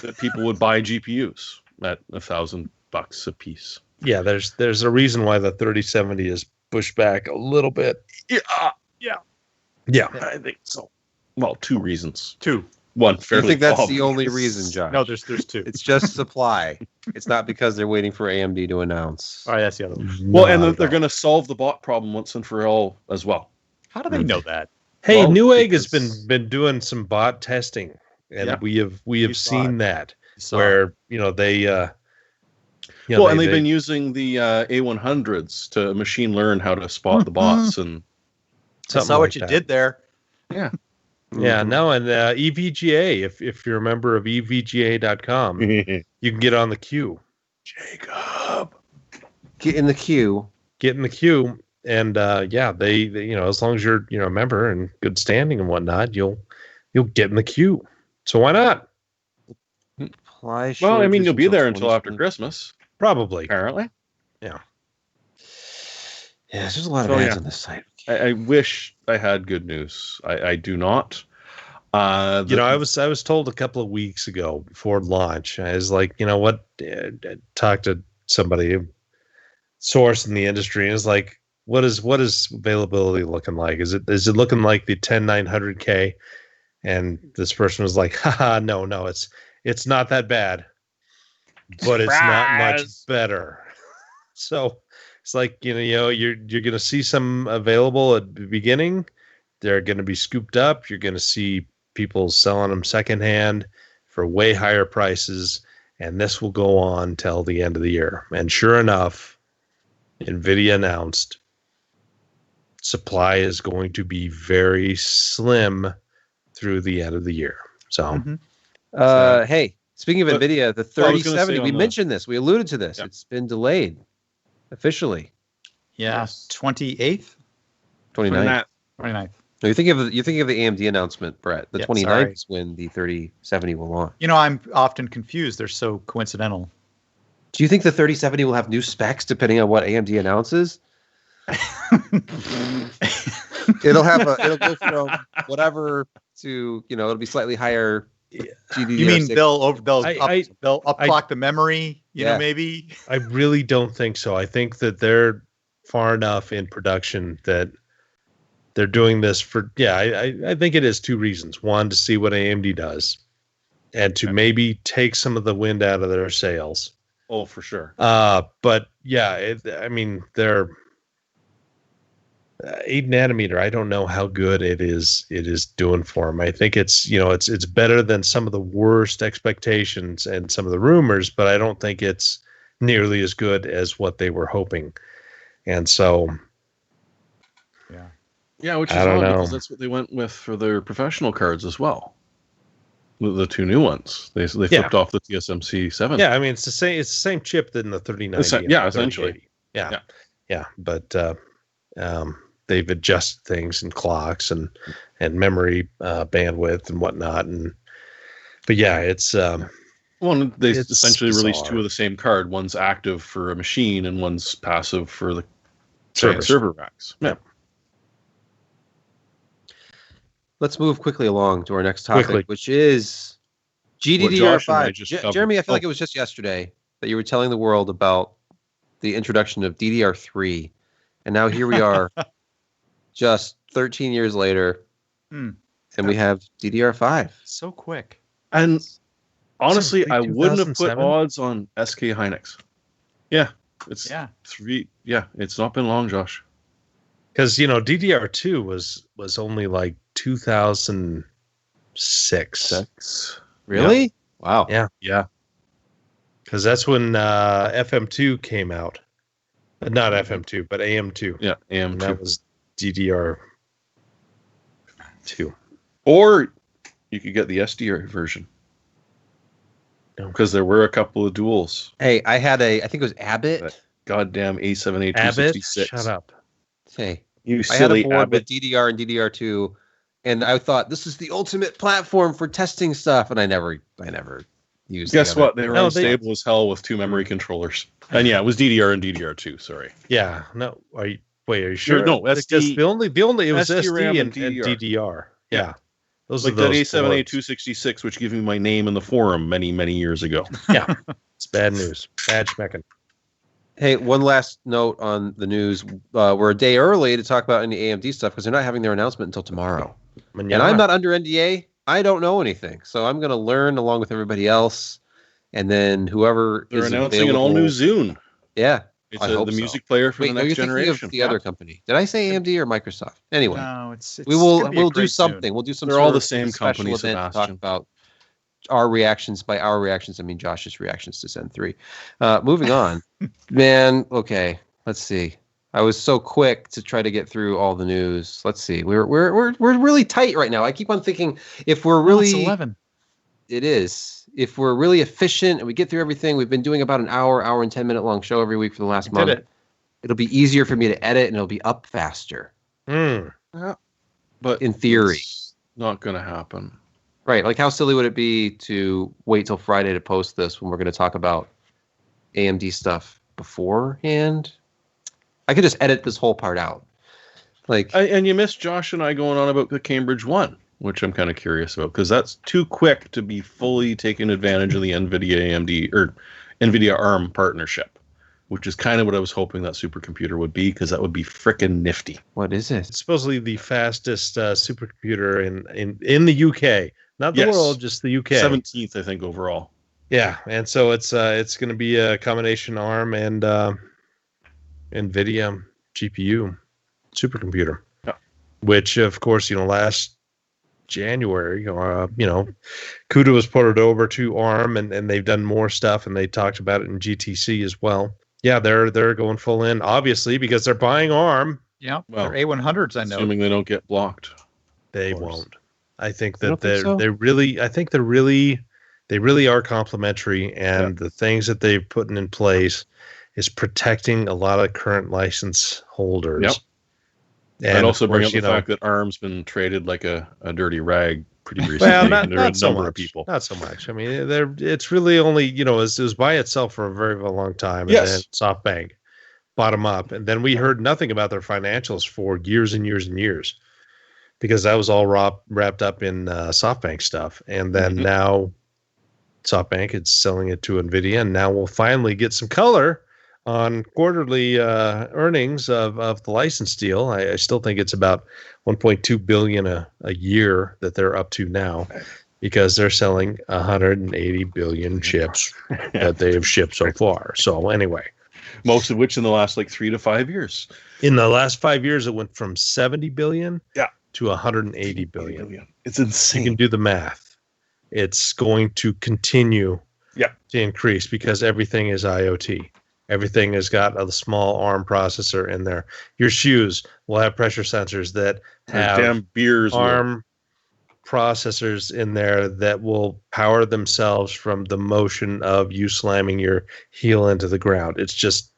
that people would buy GPUs at $1,000 a piece. Yeah, there's a reason why the 3070 is pushed back a little bit. Yeah, I think so. Well, 2 reasons. 2. One I fairly think that's obvious. the only reason, Josh. No, there's 2. It's just supply. It's not because they're waiting for AMD to announce. All right, that's the other one. Well, and they're going to solve the bot problem once and for all as well. How do they know that? Hey, Well, Newegg has because- been doing some bot testing, and we have seen that So, where they And they've been using the A100s to machine learn how to spot the bots and I saw what you did there. yeah. Yeah, no, and EVGA, if you're a member of EVGA.com, you can get on the queue. Jacob. Get in the queue. Get in the queue, and they as long as you're a member and good standing and whatnot, you'll get in the queue. So why not? Apply Well, shortages you'll be there until after 2020. Christmas, Probably. apparently. Yeah, there's a lot of So, ads yeah. on this site. I wish I had good news. I do not. I was told a couple of weeks ago before launch. I was like, what? Talked to somebody, source in the industry, and it's like, what is availability looking like? Is it looking like the 10900K? And this person was like, haha, no, it's not that bad, but it's not much better. So it's like, you're going to see some available at the beginning. They're going to be scooped up. You're going to see people selling them secondhand for way higher prices. And this will go on till the end of the year. And sure enough, NVIDIA announced supply is going to be very slim through the end of the year. So, Hey, speaking of NVIDIA, the I was gonna 3070, say we on the- mentioned this. We alluded to this. Yeah. It's been delayed officially. Yeah, Yes. 28th, 29th. 29th. No, you're thinking of the AMD announcement, Brett. The Yeah, 29th sorry. is when the 3070 will launch. I'm often confused. They're so coincidental. Do you think the 3070 will have new specs depending on what AMD announces? It'll go from whatever to it'll be slightly higher. GDDR6. You mean they'll I- up-clock the memory? Yeah. Maybe. I really don't think so. I think that they're far enough in production that they're doing this for, I think it is 2 reasons. One, to see what AMD does, and to maybe take some of the wind out of their sails. Oh, for sure. But yeah, they're 8 nanometer. I don't know how good it is doing for them. I think it's better than some of the worst expectations and some of the rumors, but I don't think it's nearly as good as what they were hoping. And so, Yeah, which is I don't odd know. because that's what they went with for their professional cards as well. The two new ones. They flipped off the TSMC 7. Yeah, I mean it's the same chip than the 3090. Yeah, essentially. Yeah. But they've adjusted things and clocks and memory bandwidth and whatnot. But yeah, it's well, they it's essentially released bizarre. two of the same card. One's active for a machine and one's passive for the Servers. server racks. Yeah. Let's move quickly along to our next topic, Quickly. which is What Josh and I GDDR5. just covered. Jeremy, I feel like it was just yesterday that you were telling the world about the introduction of DDR3. And now here we are, just 13 years later, and we have DDR5. So quick. And honestly, Something I wouldn't have put 2007? odds on SK Hynix. Yeah, it's Yeah. 3. Yeah, it's not been long, Josh. because DDR2 was only like 2006. 6. Really? Wow. Yeah, because that's when FM2 came out. Not FM2, but AM2. Yeah, And that AM2. was DDR2. Or you could get the SDR version. No. Because there were a couple of duels. Hey, I think it was Abbott. But goddamn A7A266. Abbott, shut up. Hey, You I had a silly board Abbott. with DDR and DDR2, and I thought this is the ultimate platform for testing stuff, and I never used. Guess the other. what? They were No, unstable as hell with 2 memory controllers. And yeah, it was DDR and DDR2. Sorry. Yeah, no. Are you sure? No, Because SD the only it was SD-RAM SD and and DDR. Yeah, those Like are that those boards. A7A266, which gave me my name in the forum many, many years ago. Yeah, it's bad news. Bad schmecking. Hey, one last note on the news. We're a day early to talk about any AMD stuff because they're not having their announcement until tomorrow. And I'm not under NDA. I don't know anything, so I'm going to learn along with everybody else. And then whoever They're is announcing an all-new Zune. Yeah, It's I hope the so. music player for Wait, the are you next thinking generation. of the other company? Did I say AMD or Microsoft? Anyway, No, it's we'll do great something. soon. We'll do some. They're sort all of the same special company, event to talk Sebastian. about our reactions. By our reactions, I mean Josh's reactions to Zen 3. Moving on, man. Okay, let's see. I was so quick to try to get through all the news. Let's see. We're really tight right now. I keep on thinking if we're No, really it's 11. It is. If we're really efficient and we get through everything, we've been doing about an hour and 10-minute long show every week for the last month. Did it? It'll be easier for me to edit and it'll be up faster. But In theory. it's not going to happen. Right. Like how silly would it be to wait till Friday to post this when we're going to talk about AMD stuff beforehand? I could just edit this whole part out. Like, And you missed Josh and I going on about the Cambridge one, which I'm kind of curious about because that's too quick to be fully taking advantage of the NVIDIA AMD or NVIDIA ARM partnership, which is kind of what I was hoping that supercomputer would be because that would be frickin' nifty. what is it? It's supposedly the fastest supercomputer in the UK, not the Yes. world, just the UK. 17th, I think, overall. Yeah, and so it's going to be a combination ARM and NVIDIA GPU supercomputer, Yeah. which of course last January, CUDA was ported over to ARM, and they've done more stuff, and they talked about it in GTC as well. Yeah, they're going full in, obviously, because they're buying ARM. Yeah, Well, they're A100s. I know. Assuming they don't get blocked. They Of course. won't. I think You that don't think so? they really are complementary, and the things that they've put in place is protecting a lot of current license holders. Yep. And I'd also of bring course, up the fact that ARM's been traded like a dirty rag pretty recently. well, and there are a not so number much. of people. Not so much. I mean, it's really only it was by itself for a very, very long time, and Yes. then SoftBank bought them up, and then we heard nothing about their financials for years and years and years, because that was all wrapped up in SoftBank stuff, and then Mhm. now SoftBank is selling it to NVIDIA, and now we'll finally get some color on quarterly earnings of the license deal. I still think it's about 1.2 billion a year that they're up to now, because they're selling 180 billion chips that they have shipped so far. So anyway, Most of which in the last 3 to 5 years. in the last 5 years, it went from 70 billion Yeah. to 180 billion. It's You insane. can do the math. It's going to continue Yeah. to increase because everything is IoT. Everything has got a small ARM processor in there. Your shoes will have pressure sensors that have Damn beers. ARM processors in there that will power themselves from the motion of you slamming your heel into the ground. It's just,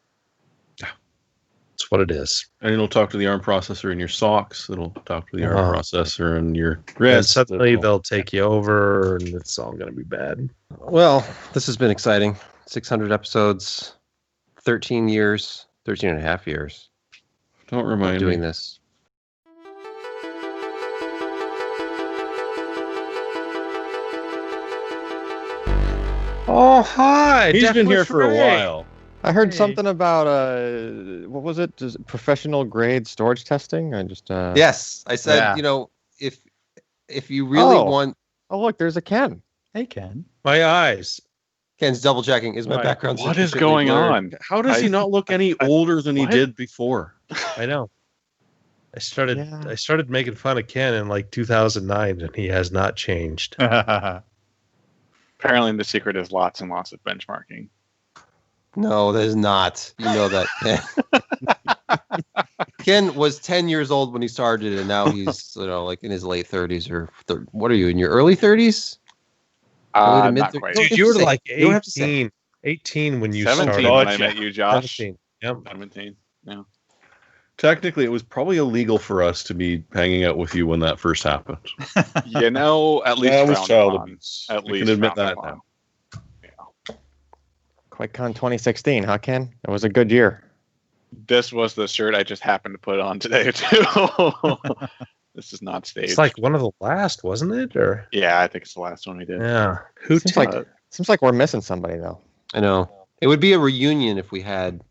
it's what it is. And it'll talk to the ARM processor in your socks. It'll talk to the ARM Uh-huh. processor in your And wrist. suddenly they'll take you over, and it's all going to be bad. Well, this has been exciting. 600 episodes, 13 years, 13 and a half years Don't of remind doing me. this. Oh, hi! He's been here for a Ray. while. I heard Hey. something about what was it? Professional grade storage testing. I just Yes, I said, Yeah. you know, if you really Oh. want, Oh, look, there's a Ken. Hey, Ken. My eyes. Ken's double checking. Is my Right. background What is sufficiently going blurred? on? How does he I- not look any older than he what? did before? I know. I started Yeah. I started making fun of Ken in like 2009, and he has not changed. Apparently, the secret is lots and lots of benchmarking. No, that is not. You know that. Ken was 10 years old when he started, and now he's like in his late 30s or what are you in your early 30s? Early to Not mid-thirties? quite. Don't Dude, have you to were say. like You don't have to say. 18 when you 17 started. when I met you, Josh. 17. Yep. 17. Yeah. Technically, it was probably illegal for us to be hanging out with you when that first happened. You know, at least That was frowned child upon. abuse. At We least can admit frowned that upon. now. QuakeCon 2016, huh, Ken? It was a good year. This was the shirt I just happened to put on today too. This is not staged. It's like one of the last, wasn't it? Or yeah, I think it's the last one we did. yeah, who Seems took like seems like we're missing somebody though. I know. It would be a reunion if we had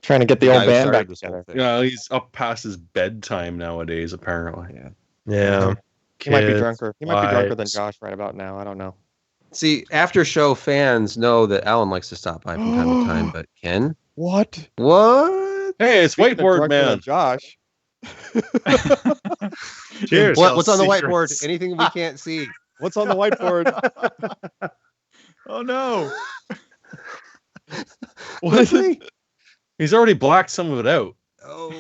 Trying to get the guy old who band started back this whole together. thing. Yeah, he's up past his bedtime nowadays, apparently. Yeah, He might be kids, drunker. He might be drunker than wives. Josh right about now. I don't know. See, after show fans know that Alan likes to stop by from time to time, but Ken? What? What? Hey, it's Speaking of whiteboard drunker than man. Josh. Cheers. What's on the Secrets. whiteboard? Anything we can't see. What's on the whiteboard? Oh, no. What is it? He's already blacked some of it out. Oh.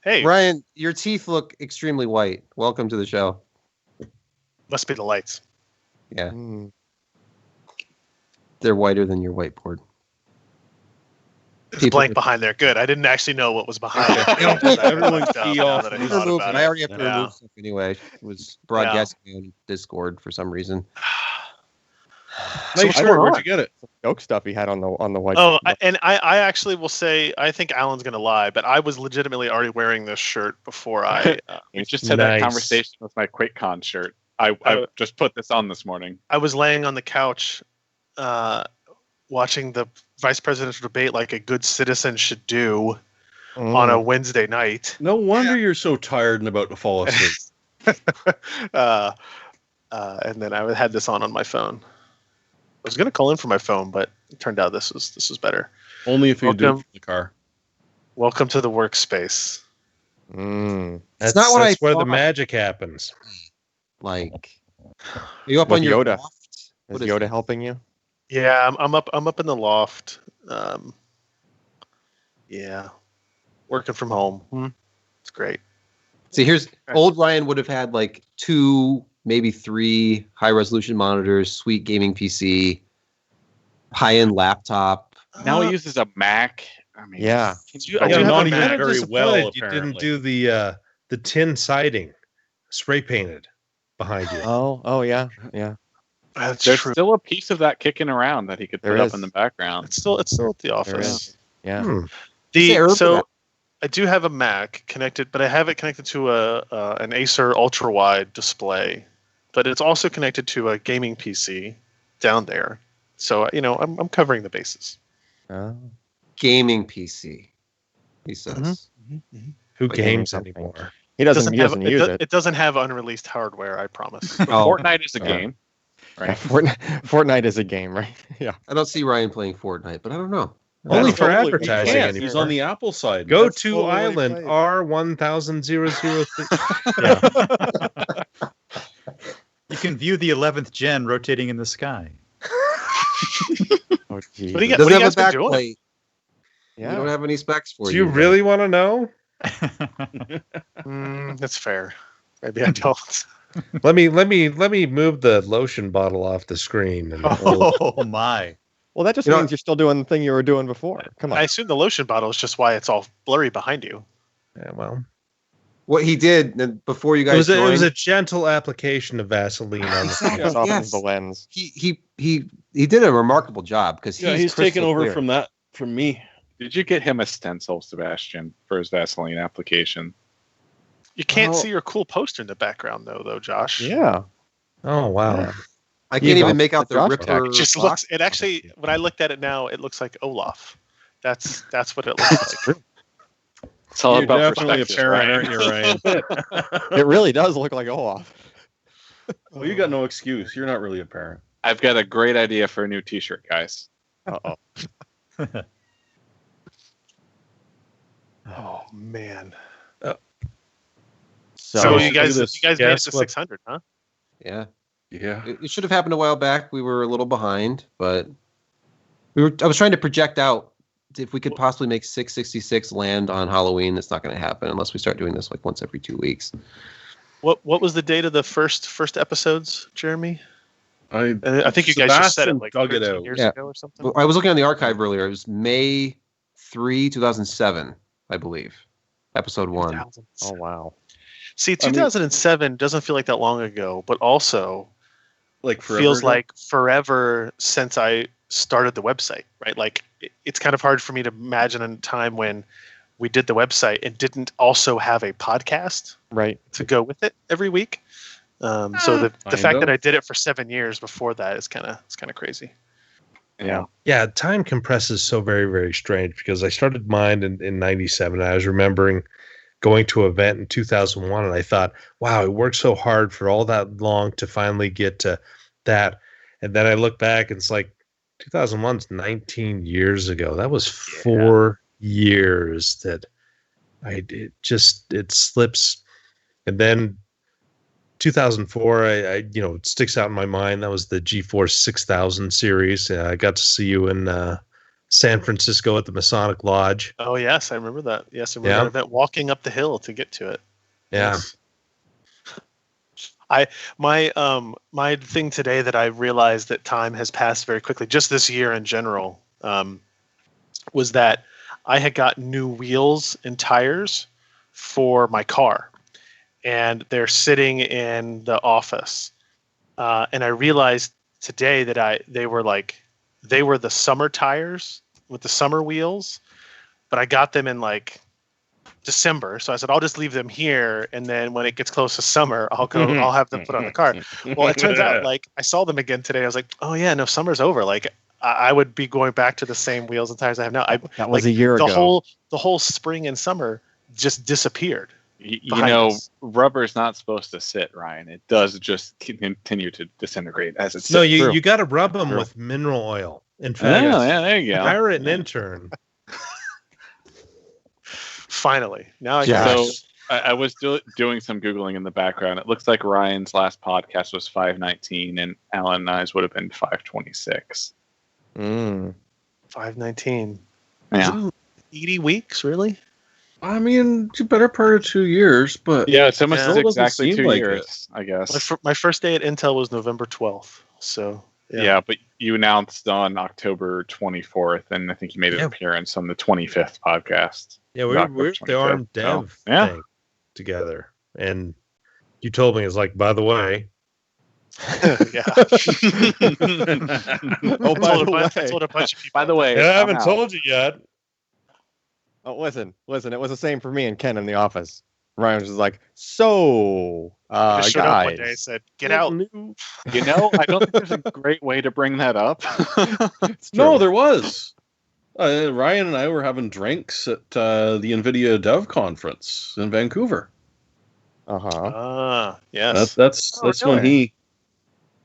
Hey, Ryan, your teeth look extremely white. Welcome to the show. must be the lights. Yeah, Hmm. they're whiter than your whiteboard. It's People- blank behind there. Good. I didn't actually know what was behind it. Everyone key Now off. that I Remove thought Remove about it. I it. already have to Yeah. remove stuff anyway. It was broadcasting on Discord for some reason. Nice what's shirt. going Where'd on? you get it? Joke stuff he had on the whiteboard. Oh, I actually will say I think Alan's gonna lie, but I was legitimately already wearing this shirt before I. We just had that Nice. conversation with my QuakeCon shirt. I just put this on this morning. I was laying on the couch, watching the vice presidential debate like a good citizen should do on a Wednesday night. No wonder you're so tired and about to fall asleep. And then I had this on my phone. I was gonna call in for my phone, but it turned out this was better. Only if you do it Welcome. from the car. Welcome to the workspace. That's not what that's I where the thought. magic happens. Like, are you up With on your Yoda. loft? Is What is Yoda helping you? Yeah, I'm up in the loft. Yeah, working from home. It's great. See, here's old Ryan would have had like 2, maybe 3 high resolution monitors, sweet gaming PC, high end laptop. Now he uses a Mac. I mean, Yeah. I do Yeah, have not a even Mac. very well, disappointed you didn't apparently. do the tin siding, spray painted behind you. Oh yeah, yeah. That's There's true. still a piece of that kicking around that he could There put is. up in the background. It's still at the There office. is. Yeah. Hmm. Say herb for So that. I do have a Mac connected, but I have it connected to an Acer ultra wide display, but it's also connected to a gaming PC down there. So I'm covering the bases. Oh. Gaming PC, he says. Who Like games something. anymore? He doesn't use it. It doesn't have unreleased hardware. I promise. Oh, Fortnite is a yeah. game, Yeah, right? Fortnite is a game, right? Yeah. I don't see Ryan playing Fortnite, but I don't know. Only That's for totally- he advertising can't. anymore. He's on the Apple side. Go That's to totally what he Island played. R1003. Yeah. You can view the 11th gen rotating in the sky. What do you It get? doesn't What do you have guys a been doing? backplate. Yeah. We don't have any specs for Do you. you really want to know? That's fair. Maybe I don't. Let me move the lotion bottle off the screen. And Oh my! Well, that just You know means you're still doing the thing you were doing before. Come on. I assume the lotion bottle is just why it's all blurry behind you. yeah, well, What he did and before you it guys was, joined, a gentle application of Vaseline on the Exactly. It softens Yes. the lens. he did a remarkable job because Yeah, he's taken crystal over clear. from that from me. Did you get him a stencil, Sebastian, for his Vaseline application? You can't Well- see your cool poster in the background, though, Josh. Yeah. Oh wow. Yeah. I can't You even know, make out the the Josh Ripper. It just box. looks. It actually, when I looked at it now, it looks like Olaf. That's what it looks like. It's all You're about definitely a perspective, parent, right? aren't you, Ryan? It really does look like Olaf. Well, you got no excuse. You're not really a parent. I've got a great idea for a new T-shirt, guys. Uh-oh. Oh man. So So you guys this. made it Guess to what? 600, huh? Yeah, Yeah. it should have happened a while back. We were a little behind, but I was trying to project out if we could possibly make 666 land on Halloween. That's not going to happen unless we start doing this like once every 2 weeks. What was the date of the first episodes, Jeremy? I I think you guys just said it Sebastian like dug it 13 out. years Yeah. ago or something. Well, I was looking on the archive earlier. It was May 3, 2007, I believe. Episode 1. 2000. Oh wow. See, I mean- 2007 doesn't feel like that long ago, but also like forever feels ago. like forever since I started the website, right? Like it's kind of hard for me to imagine a time when we did the website and didn't also have a podcast Right. to go with it every week. So the Kind fact of. that I did it for 7 years before that is kind of crazy. Yeah. Yeah, time compresses so very, very strange because I started mine in 97. I was remembering going to an event in 2001 and I thought, wow, it worked so hard for all that long to finally get to that. And then I look back and it's like 2001's 19 years ago. That was 4 years that it slips. And then 2004, I it sticks out in my mind. That was the GeForce 6000 series. I got to see you in San Francisco at the Masonic Lodge. Oh yes, I remember that. Yes, I remember that event, walking up the hill to get to it. Yeah. Yes. My thing today that I realized that time has passed very quickly, just this year in general, was that I had got new wheels and tires for my car, and they're sitting in the office. And I realized today that they were the summer tires with the summer wheels, but I got them in like December. So I said, I'll just leave them here. And then when it gets close to summer, I'll have them put on the car. Well, it turns out like I saw them again today. I was like, oh yeah, no, summer's over. Like I would be going back to the same wheels and tires I have now. That was a year ago. The whole spring and summer just disappeared. You behind know, us. rubber's not supposed to sit, Ryan. It does just continue to disintegrate as it sits. No, True. you got to rub them True. with mineral oil. In fact, Yeah, there you go. hire an intern. Finally, now I Yeah. can. So I was doing some Googling in the background. It looks like Ryan's last podcast was 519 and Alan and I's would have been 526. Mm. 519. Yeah. 80 weeks, really? I mean, it's a better part of 2 years, but Yeah, it's almost Yeah. It doesn't exactly seem 2 like years, I guess. My first day at Intel was November 12th. So Yeah, but you announced on October 24th, and I think you made an Yeah. appearance on the 25th podcast. Yeah, we're October the ARM 25th, dev so, yeah. thing together. And you told me, it's like, by the way, yeah. Oh, by the I way. told a bunch of people. By the way, I haven't somehow- told you yet. Oh, listen. It was the same for me and Ken in the office. Ryan was just like, so, I just showed up one guys. day and said, "Get out." You know, I don't think there's a great way to bring that up. It's no, true. there was. Ryan and I were having drinks at the NVIDIA Dev Conference in Vancouver. Uh-huh. Ah, yes. That's Oh, when really? he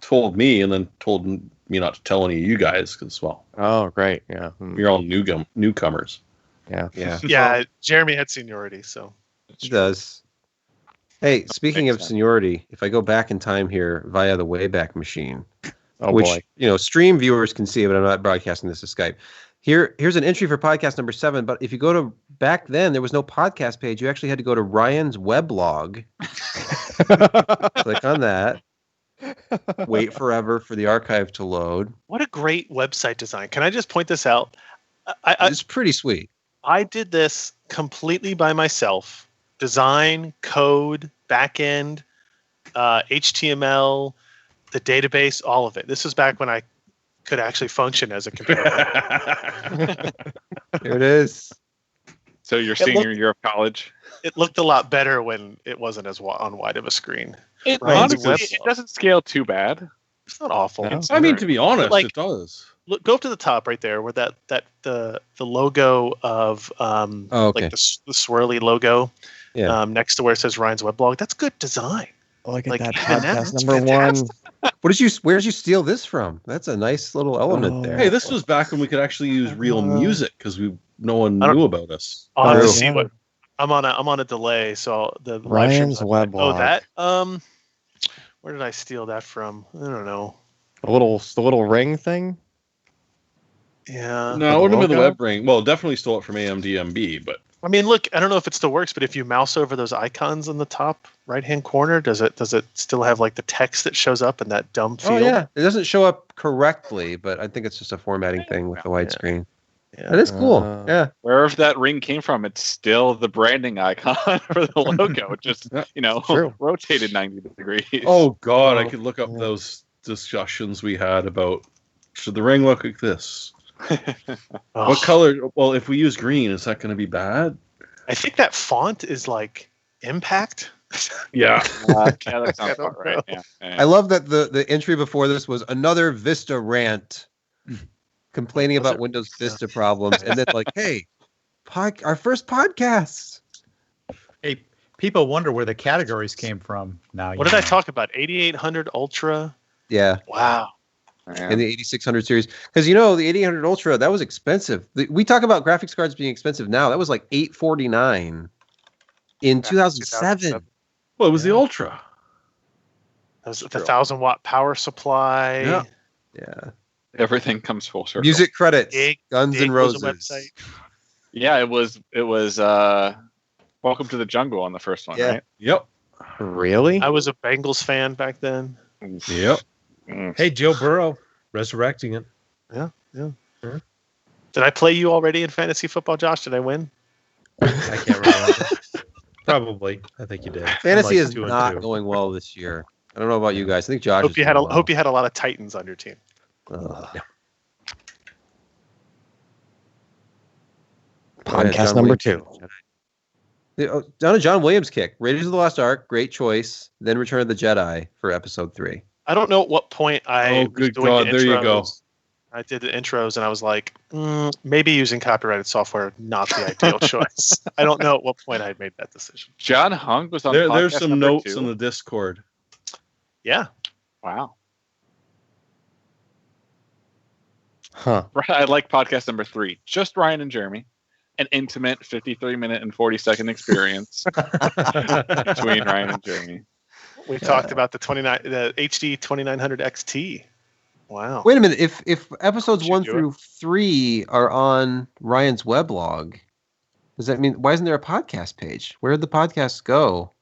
told me, and then told me not to tell any of you guys because, well, Oh, great. Yeah. you're all newcomers. Yeah. Yeah, Yeah, Jeremy had seniority, so it does. Hey, speaking makes of sense. seniority, if I go back in time here via the Wayback Machine, Oh which boy. stream viewers can see it, but I'm not broadcasting this to Skype. Here's an entry for podcast number 7. But if you go to back then, there was no podcast page. You actually had to go to Ryan's weblog. Click on that. Wait forever for the archive to load. What a great website design. Can I just point this out? It's pretty sweet. I did this completely by myself. Design, code, backend, HTML, the database, all of it. This was back when I could actually function as a computer. Here it is. So your senior year of college. It looked a lot better when it wasn't as on wide of a screen. It Ryan's honestly, it doesn't scale too bad. It's not awful. No. It's I mean, to be honest, like- it does. Look, go up to the top right there, where the logo of okay. like the swirly logo, Yeah. next to where it says Ryan's weblog. That's good design. Look at Like, that even podcast that's number fantastic. 1. Where did you steal this from? That's a nice little element Oh. there. Hey, this was back when we could actually use real music because no one I don't- knew about us. I'll have to True. see what I'm on a delay, so the live Ryan's stream's like, weblog. oh, that where did I steal that from? I don't know. The little ring thing. Yeah. No, it wouldn't have been the logo? web ring. Well, definitely stole it from AMDMB, but I mean, look, I don't know if it still works, but if you mouse over those icons in the top right-hand corner, does it still have like the text that shows up in that dumb Oh field? yeah, it doesn't show up correctly, but I think it's just a formatting thing with the widescreen. Yeah. That is cool. Uh, Yeah. Wherever that ring came from, it's still the branding icon for the logo. It just, True. rotated 90 degrees. oh god, I Oh. could look up those discussions we had about should the ring look like this? Oh, What color? Well, if we use green, is that going to be bad? I think that font is like Impact. Yeah. Yeah, that sounds about right. Yeah, I love that the entry before this was another Vista rant complaining Was about it? Windows Vista problems, and then like, hey, our first podcast. Hey, people wonder where the categories came from. Now, What did I talk about? 8800 Ultra. Yeah, Wow. and the 8600 series, because the 8800 Ultra, that was expensive. We talk about graphics cards being expensive now. That was like $849 in 2007. Well, it was the Ultra. That was the 1,000-watt power supply. Yeah. Yeah, Everything comes full circle. music credits, Dig- Guns Dig N' was Roses. a website. Yeah, it was Welcome to the Jungle on the first one, Yeah. right? Yep. Really? I was a Bengals fan back then. Yep. Mm. Hey, Joe Burrow, resurrecting it. Did I play you already in fantasy football, Josh? Did I win? I can't remember. Probably. I think you did. Fantasy I'm like is 2-2. not going well this year. I don't know about you guys. I think Josh. Hope is you had doing well. hope you had a lot of Titans on your team. Ugh. Podcast John number Williams. 2. Done a John Williams kick. Raiders of the Lost Ark, great choice. Then Return of the Jedi for episode 3. I don't know at what point I Oh, was good doing God, the there you go. intros. I did the intros and I was like, maybe using copyrighted software not the ideal choice. I don't know at what point I had made that decision. John Hung was on There's podcast some number notes 2. in the Discord. Yeah. Wow. Huh. I like podcast number 3. Just Ryan and Jeremy. An intimate 53-minute and 40-second experience between Ryan and Jeremy. We talked about the HD 2900 XT. Wow. Wait a minute. If episodes Should 1 do it. through 3 are on Ryan's weblog, does that mean why isn't there a podcast page? Where did the podcasts go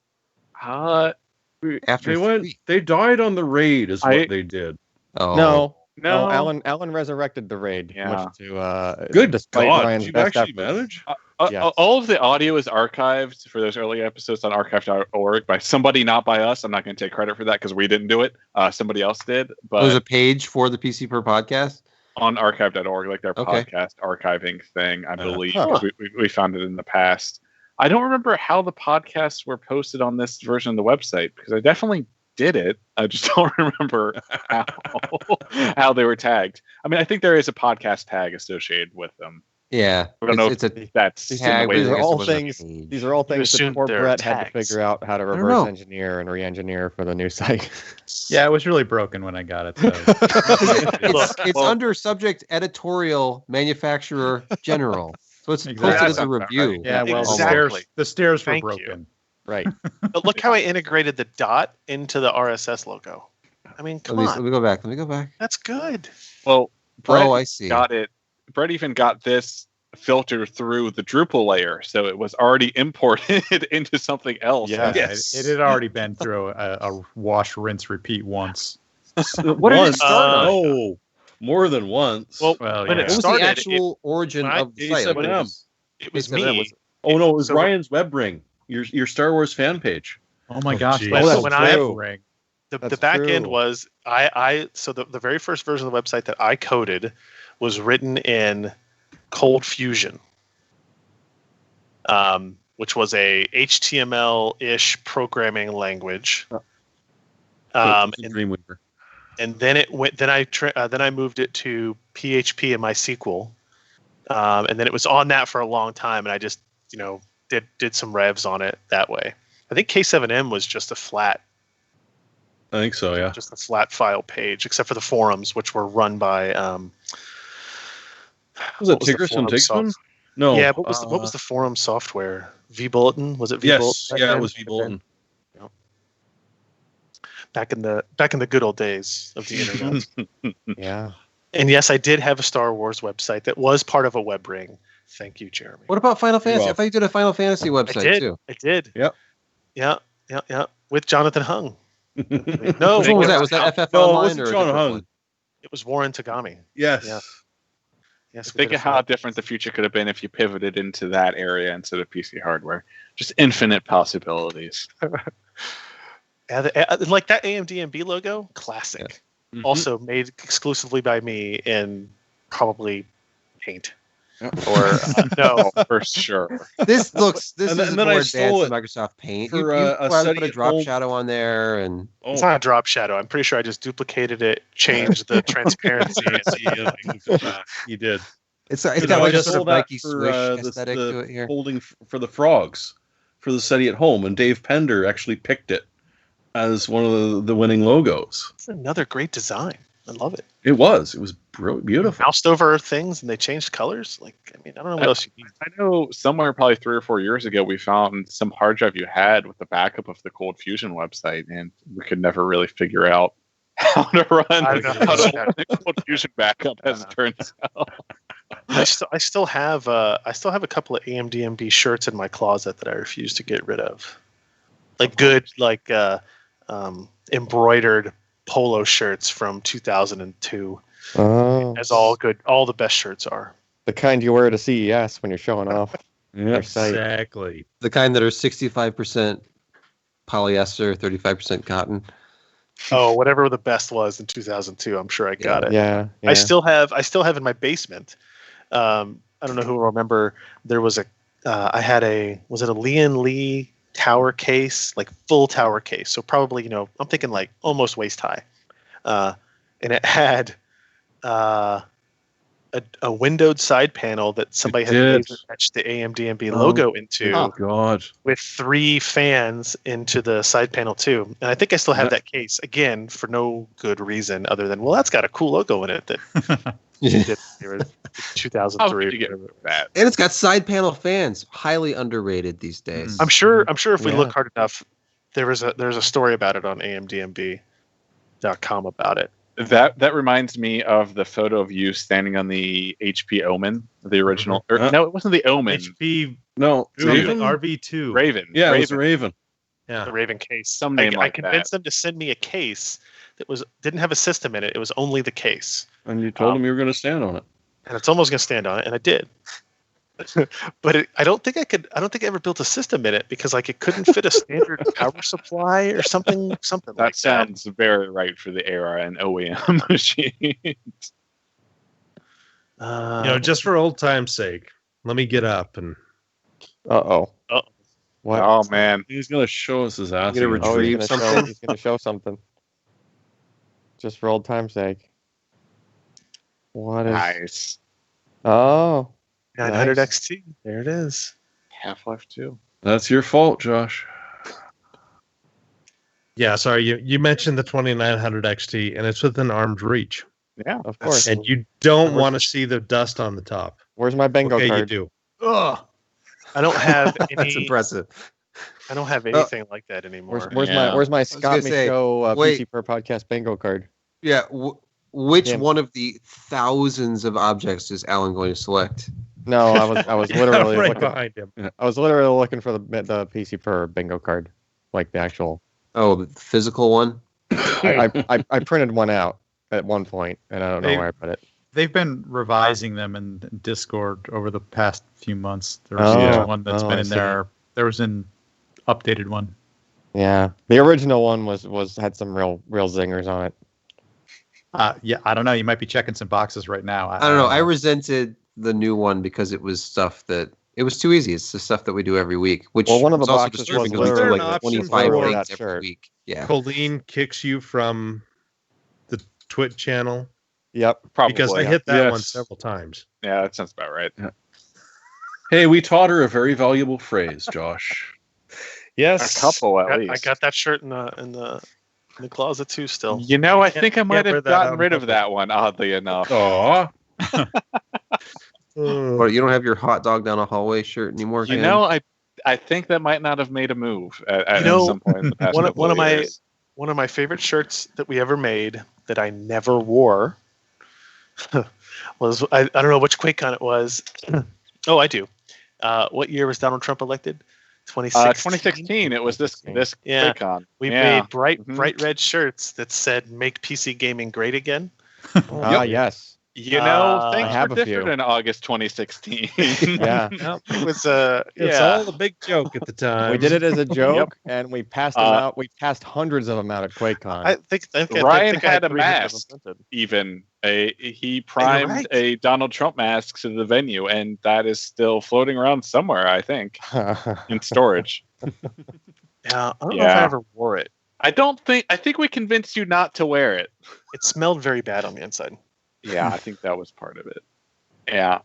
after They went. 3? They died on the raid, is I- what they did. Oh No. No. Alan resurrected the raid. Yeah. Much to Good despite God! Ryan's Did you best actually efforts. manage? Yes. All of the audio is archived for those early episodes on archive.org by somebody, not by us. I'm not going to take credit for that because we didn't do it. Somebody else did. But There's a page for the PC per podcast. on archive.org, like their Okay. podcast archiving thing, I believe. Huh. We found it in the past. I don't remember how the podcasts were posted on this version of the website because I definitely did it. I just don't remember how they were tagged. I mean, I think there is a podcast tag associated with them. Yeah, I don't know it's a if that's in the tag. way These I are guess it all wasn't a things- page. These are all things that assumed poor they're Brett had to tags. figure out how to don't reverse know. engineer and re-engineer for the new site. Yeah, it was really broken when I got it. So. It's under subject editorial manufacturer general. So it's Exactly. posted as a That sounds review. right. Yeah, well, Exactly. the stairs were Thank you. broken. Right. But look how I integrated the dot into the RSS logo. I mean, come Let on. me go back. Let me go back. That's good. Well, Brett I see. got it. Brett even got this filter through the Drupal layer, so it was already imported into something else. Yeah. Yes. It had already been through a wash, rinse, repeat once. What did it start on? No, more than once. Well, Well, when yeah. it What was started, the actual origin when I- of the site? A7M. it was A7M me. was- Oh no, it was So- Ryan's web ring. Your Star Wars fan page. Oh my Oh, gosh! geez. That's So so when I- true. The That's back end true. was so the very first version of the website that I coded was written in Cold Fusion, which was a HTML-ish programming language. And Dreamweaver. then it went. Then I moved it to PHP and MySQL, and then it was on that for a long time. And I just did some revs on it that way. I think K7M was just a flat. I think so. Yeah. Just a flat file page, except for the forums, which were run by. Was it what was the Tigris and forum Tigsman? soft- No. Yeah, what was the forum software? VBulletin? Was it VBulletin? Yes. back Yeah, then? it was VBulletin. Back in the good old days of the internet. Yeah. And yes, I did have a Star Wars website that was part of a web ring. Thank you, Jeremy. What about Final Fantasy? I welcome. thought you did a Final Fantasy website I did. too. I did. Yep. Yeah. With Jonathan Hung. No, Which one was that? Was that FF No, it Online wasn't or a John different Hung. one? it was Warren Tagami. Yes. Yeah. Yes. we Think did of a how Final- different the future could have been if you pivoted into that area instead of PC hardware. Just infinite possibilities. Yeah, like that AMD logo, classic. Mhm. Also made exclusively by me in probably Paint. Yeah. Or No, for sure. This And is then more I advanced stole than it Microsoft Paint. for, You a probably study put a at drop home. shadow on there, and it's not a drop shadow. I'm pretty sure I just duplicated it, changed the transparency. You did. it's You got know, like I a sort stole of that Nike for, swish the aesthetic to it here. holding for the frogs for the study at home, and Dave Pender actually picked it as one of the winning logos. It's another great design. I love it. It was beautiful. Moused over things and they changed colors. Like, I mean, I don't know what else you need. I know somewhere probably 3 or 4 years ago we found some hard drive you had with the backup of the Cold Fusion website, and we could never really figure out how to run I don't know. the Cold Fusion backup, as it turns out. I still have a couple of AMD shirts in my closet that I refuse to get rid of. Like good embroidered polo shirts from 2002. Oh, As all the best shirts are. the kind you wear to CES when you're showing off Yeah. your site. Exactly. The kind that are 65% polyester, 35% cotton. Oh, whatever the best was in 2002, I'm sure I got it. Yeah, yeah. I still have in my basement. I don't know who will remember. There was was it a Lian Li tower case, like full tower case. So probably, I'm thinking like almost waist high. And it had a windowed side panel that somebody had did. laser etched the AMD logo into, Oh God. with 3 fans into the side panel too. And I think I still have that case, again, for no good reason other than, well, that's got a cool logo in it that did in How 2003. did you get that? And it's got side panel fans, highly underrated these days. I'm sure if we Yeah. look hard enough, there's a story about it on amdmb.com about it. That reminds me of the photo of you standing on the HP Omen, the original. No, it wasn't the Omen. HP No. Raven? RV2. Raven. Yeah, it Raven. was a Raven. Yeah. The Raven case. Some name I like convinced that. them to send me a case that didn't have a system in it. It was only the case. And you told him you were going to stand on it. And it's almost going to stand on it, and I did. But I don't think I ever built a system in it because it couldn't fit a standard power supply or something like That sounds very right for the era and OEM machines. Just for old time's sake, let me get up and Uh-oh. Uh-oh. What? Oh man, He's going to show us his ass. You're gonna again. Oh, retrieve something? He's going to show something. Just for old time's sake. What is... nice. Oh. 900 Nice. XT. There it is. Half-Life 2. That's your fault, Josh. yeah, sorry, you mentioned the 2900 XT, and it's within arm's reach, Yeah. Of course. and you don't want to see the dust on the top. Where's my bingo Okay, card? you do. Ugh. I don't have any. That's impressive. I don't have anything like that anymore. Where's my Scott gonna say, Show wait. PC per podcast bingo card? Yeah. Which Damn. one of the thousands of objects is Alan going to select? No, I was literally right looking. behind him. I was literally looking for the PC per bingo card, like the actual. Oh, the physical one? I printed one out at one point, and I don't know where I put it. They've been revising them in Discord over the past few months. There was one that's been I in see. there. There was an updated one. Yeah, the original one was had some real zingers on it. Yeah, I don't know. You might be checking some boxes right now. I don't know. I resented the new one because it was stuff that it was too easy. It's the stuff that we do every week, which Well, one of the was also boxes disturbing was because we do literally like an 25 option for things that every shirt. week. Yeah. Colleen kicks you from the Twitch channel Yep. Probably. because I hit that one Yes. several times. Yeah, that sounds about right. Hey, we taught her a very valuable phrase, Josh. Yes, A couple at I least. got that shirt in the closet too. Still, You know, I think I might wear have that out gotten in rid of public. that one, oddly enough. Aw. What, you don't have your hot dog down a hallway shirt anymore? You Ken? know, I think that might not have made a move at You know, some point in the past one couple of of my years. one of my favorite shirts that we ever made that I never wore was I don't know which QuakeCon it was. Oh, I do. What year was Donald Trump elected? 2016. 2016. It was this Yeah. QuakeCon. We Yeah. made bright Mhm. red shirts that said "Make PC gaming great again." Yes. You know, I things have were a different few. in August 2016. Yeah. It was it's Yeah. all a big joke at the time. We did it as a joke, and we passed them out. We passed hundreds of them out at QuakeCon. I think Ryan I had a 300 of them mask. printed. Even he primed right. a Donald Trump mask to the venue, and that is still floating around somewhere, I think, in storage. Yeah, I don't know if Yeah. I ever wore it. I think we convinced you not to wear it. It smelled very bad on the inside. Yeah, I think that was part of it. Yeah.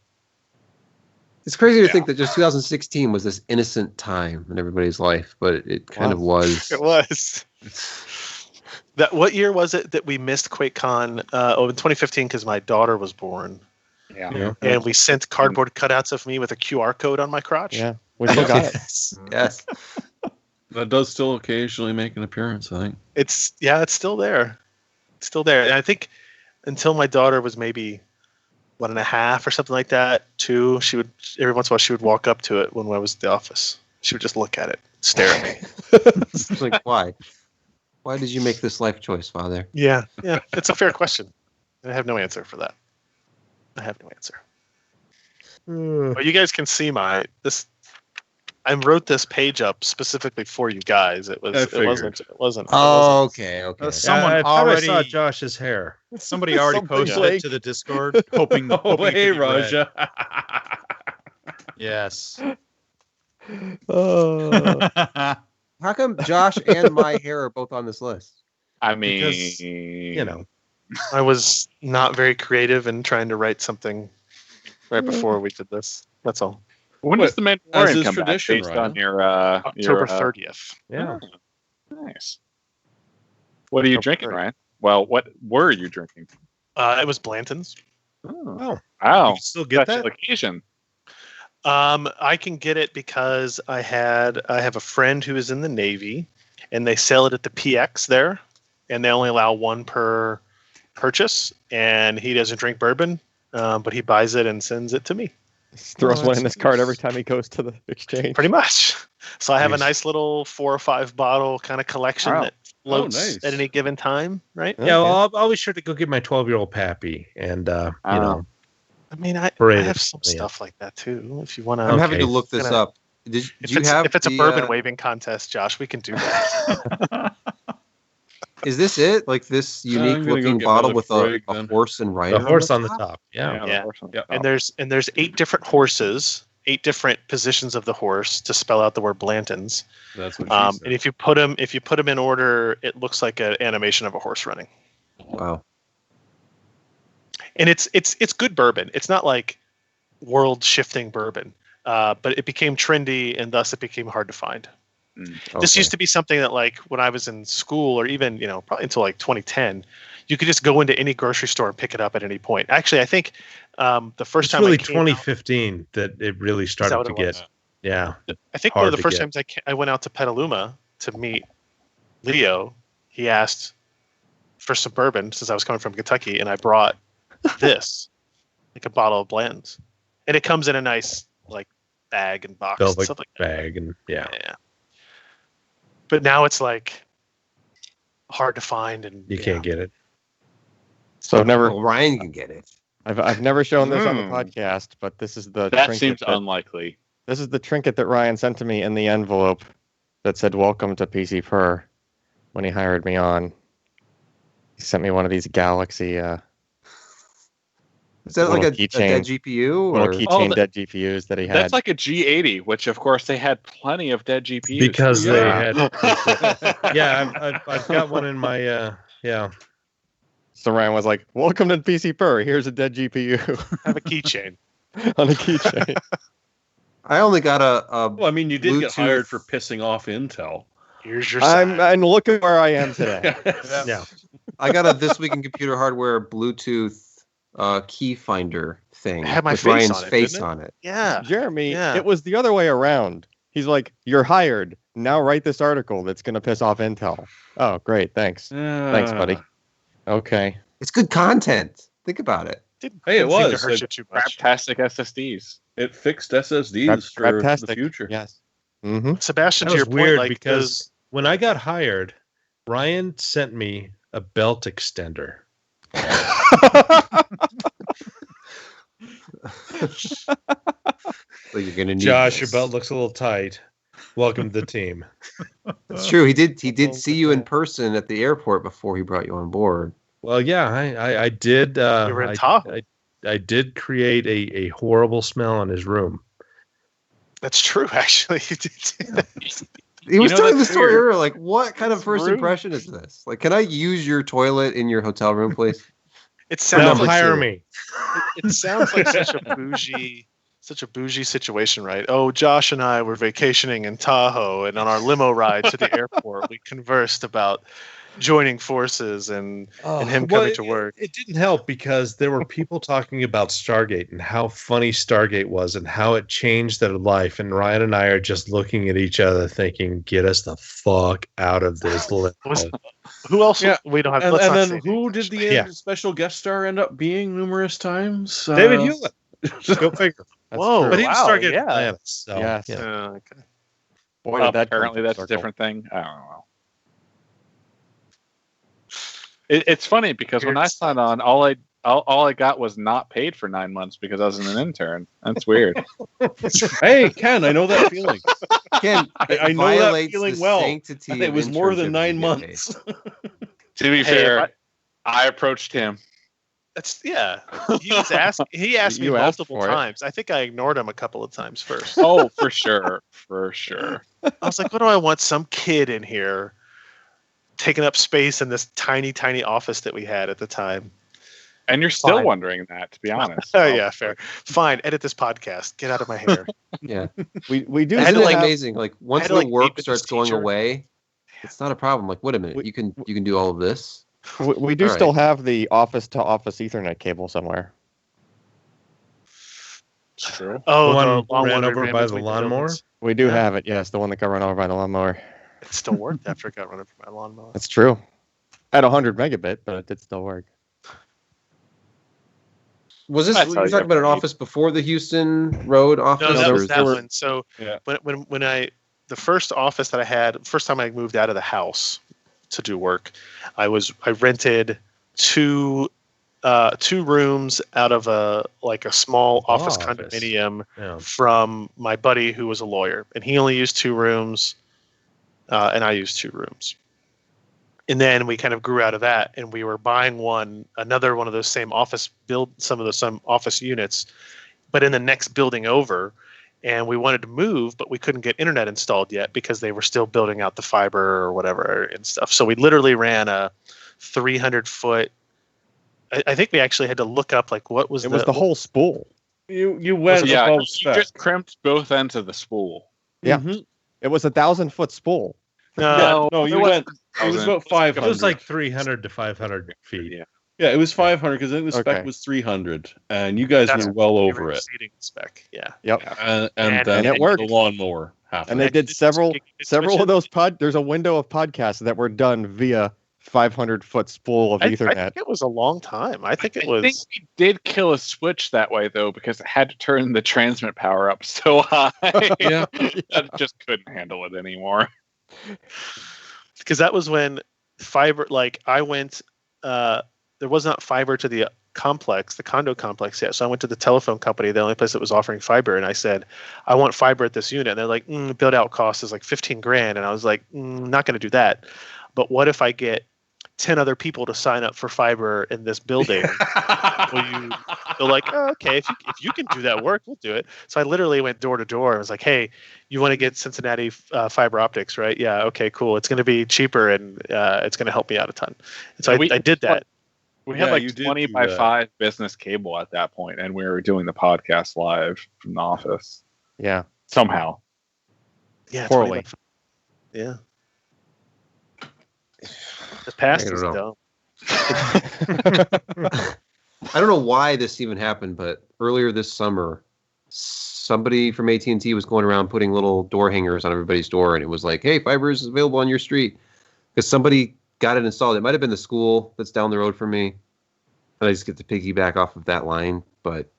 It's crazy to think that just 2016 was this innocent time in everybody's life, but it kind of was. It was. What year was it that we missed QuakeCon? In 2015 because my daughter was born, Yeah. and we sent cardboard cutouts of me with a QR code on my crotch. Yeah, we still got it. Yes. That does still occasionally make an appearance, I think. It's still there. It's still there. And I think until my daughter was maybe 1.5 or something like that, 2, she would every once in a while she would walk up to it when I was at the office. She would just look at it, stare at me. It's like, why? Why did you make this life choice, Father? Yeah. It's a fair question. I have no answer for that. I have no answer. But you guys can see I wrote this page up specifically for you guys. It wasn't. Oh, okay. Someone I thought I saw already Josh's hair. somebody already Something posted like- it to the Discord, hoping. Oh, hoping it hey, could be read. Raja. Yes. How come Josh and my hair are both on this list? I mean, Because, you know, I was not very creative in trying to write something right before we did this. That's all. when does the as Mandalorian is come back tradition, based Ryan. on your October 30th. yeah. Nice. What are you drinking, Ryan? Well, what were you drinking? It was Blanton's. Oh, Oh, wow. you can still get Special that? occasion. I can get it because I have a friend who is in the Navy, and they sell it at the PX there, and they only allow one per purchase. And he doesn't drink bourbon, but he buys it and sends it to me. Just throws Oh, one in that's this card nice. every time he goes to the exchange. Pretty much. So I have a Nice. nice little 4 or 5 bottle kind of collection Wow. that floats nice. at any given time, right? Yeah, well, I'll be sure to go get my 12-year-old Pappy and, you know, I mean, I Parade have it. some Yeah. stuff like that too. If you want to, I'm having to Okay. look this Gonna- up. Do you have? if it's a the, bourbon waving contest, Josh, we can do that. Is this it? Like this I'm gonna unique go looking get bottle another with Frig a then. horse and rider? the horse on the top. Yeah. Yeah. Yep. and there's 8 different horses, 8 different positions of the horse to spell out the word Blantons. That's what she said. And if you put them in order, it looks like an animation of a horse running. Wow. And it's good bourbon. It's not like world shifting bourbon, but it became trendy, and thus it became hard to find. This used to be something that, like, when I was in school, or even probably until like 2010, you could just go into any grocery store and pick it up at any point. Actually, I think the first It's time really I came out- 2015 that it really Is that started what to it get. was? Yeah. I think Hard one of the to first get. times I went out to Petaluma to meet Leo, he asked for some bourbon since I was coming from Kentucky, and I brought this, like a bottle of Blanton's, and it comes in a nice like bag and box and Velvet stuff like bag and that. Yeah. But now it's like hard to find, and you can't get it. So I've never, Well, Ryan can get it. I've never shown this on the Mm. podcast, but this is the That trinket seems unlikely. This is the trinket that Ryan sent to me in the envelope that said "Welcome to PC Per" when he hired me on. He sent me one of these Galaxy Is that like little a keychain. dead GPU? little Or keychain dead GPUs that he had. That's like a G80, which of course they had plenty of dead GPUs. Because they Yeah. had. Yeah, I've got one in my. Yeah. So Ryan was like, "Welcome to PC Per. Here's a dead GPU have a keychain. on a keychain." I only got a Well, I mean, you did get Bluetooth- hired for pissing off Intel. Here's your sign. I'm look at where I am today. Yeah. I got a This Week in Computer Hardware Bluetooth key finder thing It had my with face Ryan's on it, face didn't it? on it. Yeah. Jeremy, Yeah. it was the other way around. He's like, "You're hired. Now write this article that's going to piss off Intel." Oh, great. Thanks. Thanks, buddy. Okay. It's good content. Think about it. Hey, it Didn't seem to was. hurt you too much. Craptastic SSDs. It fixed SSDs for the Craptastic. future. Yes. Mm-hmm. Sebastian, That to your was point, weird like because when I got hired, Ryan sent me a belt extender. Like you're gonna need Josh, your this. belt looks a little tight. Welcome to the team. That's true. He did see you in person at the airport before he brought you on board. Well, yeah, I did. You were in Tahoe. I did create a horrible smell in his room. that's true. Actually, you did do that. He was know, telling the that's story weird. earlier. Like, what kind of It's first rude. impression is this? Like, can I use your toilet in your hotel room, please? It Now sounds like hire me. it sounds like such a bougie situation, right? Oh, Josh and I were vacationing in Tahoe, and on our limo ride to the airport, we conversed about joining forces and him coming to work. It didn't help because there were people talking about Stargate and how funny Stargate was and how it changed their life. And Ryan and I are just looking at each other thinking, get us the fuck out of this limo. Who else? Yeah. We don't have. And, let's and not then say who did the Yeah. special guest star end up being numerous times? David Hewlett. Go figure. That's Whoa. true. But he didn't wow, start getting yeah. planets. So, Yes. yeah. Okay. Boy, did that come Apparently, full that's a circle. different thing. I don't know. It's funny because when I signed on, all I got was not paid for 9 months because I was an intern. That's weird. Hey, Ken, I know that feeling. Ken, I know that violates feeling the well. sanctity It of was more than internships 9 you get paid. months. To be Hey, fair, if I approached him. That's yeah. He asked me You asked multiple for it. times. I think I ignored him a couple of times first. Oh, for sure, for sure. I was like, what do I want? Some kid in here taking up space in this tiny, tiny office that we had at the time. And you're still Fine. wondering that, to be honest. Oh yeah, fair. Fine. Edit this podcast. Get out of my hair. Yeah. We do I had Isn't still it to have, amazing? Like once had to, the like, work beep at starts this going teacher. away, it's not a problem. Like, wait a minute, you can do all of this. we do All still right. have the office to office Ethernet cable somewhere. True. Oh, The one the long ran one over ran by the between lawnmower? buildings. We do Yeah. have it. Yes, the one that got run over by the lawnmower. It still worked after it got run over my lawnmower. That's true. At 100 megabit, but it did still work. Was this That's you how were you talking about an upgrade. office before the Houston Road office? No, that or was is that this- one. So Yeah. when I the first office that I had, first time I moved out of the house to do work, I rented two rooms out of a small office Office. condominium Yeah. from my buddy who was a lawyer, and he only used 2 rooms, and I used 2 rooms. And then we kind of grew out of that, and we were buying another one of those same office office units, but in the next building over. And we wanted to move, but we couldn't get internet installed yet because they were still building out the fiber or whatever and stuff. So we literally ran a 300-foot. I think we actually had to look up what was It was the whole spool. You went Yeah, above you spec. just crimped both ends of the spool. Yeah. Mhm. It was 1,000-foot spool. No, No, it you wasn't went. It was 1,000. about 500. It was like 300 to 500 feet. Yeah. Yeah, it was 500 because I think the spec Okay. was 300, and you guys That's were well we over were it. exceeding the spec. Yeah. Yep. And then it worked. the lawnmower half. And they did Connected several to gigabit several switches. of those there's a window of podcasts that were done via 500-foot spool of I Ethernet. think it was a long time. I think it I was. think we did kill a switch that way though, because it had to turn the transmit power up so high. Yeah. I just couldn't handle it anymore. Because that was when fiber, like I went, there was not fiber to the complex, the condo complex yet. So I went to the telephone company, the only place that was offering fiber, and I said, I want fiber at this unit. And they're like, build out cost is like 15 grand. And I was like, not going to do that. But what if I get 10 other people to sign up for fiber in this building? They're like, oh, okay, if you can do that work, we'll do it. So I literally went door to door and was like, hey, you want to get Cincinnati fiber optics, right? Yeah, okay, cool. It's going to be cheaper and it's going to help me out a ton. And so I did that. We Yeah, had you like did 20 do by that. 5 business cable at that point, and we were doing the podcast live from the office Yeah. somehow. Yeah, Poorly. 20 yeah. The past I don't is know. dumb. I don't know why this even happened, but earlier this summer, somebody from AT&T was going around putting little door hangers on everybody's door, and it was like, hey, fiber is available on your street. Because somebody got it installed. It might have been the school that's down the road from me. And I just get to piggyback off of that line. But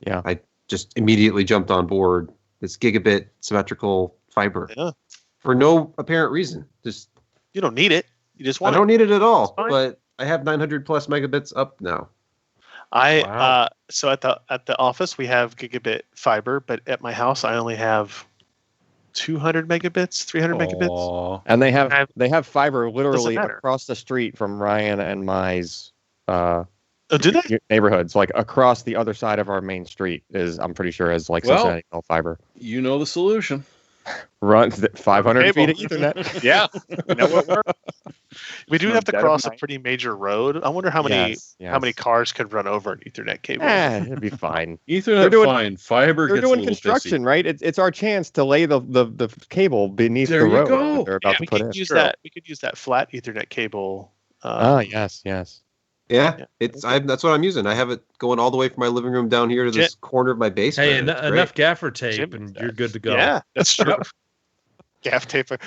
Yeah. I just immediately jumped on board this gigabit symmetrical fiber Yeah. for no apparent reason. Just You don't need it. You just I want don't need it at all, It's fine. but I have 900 plus megabits up now. Wow. So at the office we have gigabit fiber, but at my house I only have 200 megabits, 300 megabits. Aw. And they I- have fiber literally matter. across the street from Ryan and my's Oh, do they? neighborhoods. Like across the other side of our main street I'm pretty sure is like Well- Cincinnati Bell fiber. You know the solution. Run 500 feet of Cable. Ethernet. Yeah. You know what works? We do No have to dead of cross a night. pretty major road. I wonder how many Yes, how many yes. cars could run over an Ethernet cable. It'd be fine. Ethernet, doing- fine. Fiber They're gets a doing little construction, right? It's our chance to lay the cable beneath There the you road go. that they're about we to put could in. use True. that. We could use that flat Ethernet cable. Yes. Yeah, Yeah. that's what I'm using. I have it going all the way from my living room down here to this corner of my basement. Hey, It's great. enough gaffer tape, Jim and does you're good to go. Yeah, that's true. Gaff tape. I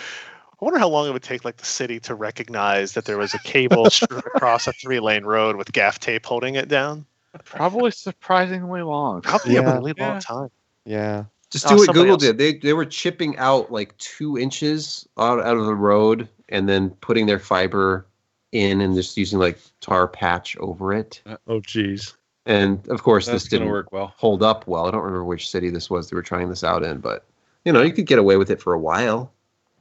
wonder how long it would take, like the city, to recognize that there was a cable strewn across a 3-lane road with gaff tape holding it down. Probably surprisingly long. Probably a Yeah. really long time. Yeah. Just Oh, do what somebody Google else. did. They were chipping out like 2 inches out of the road and then putting their fiber in and just using like tar patch over it. Oh, geez. And of course, That's this going didn't to work well. hold up well. I don't remember which city this was they were trying this out in, but you know, you could get away with it for a while.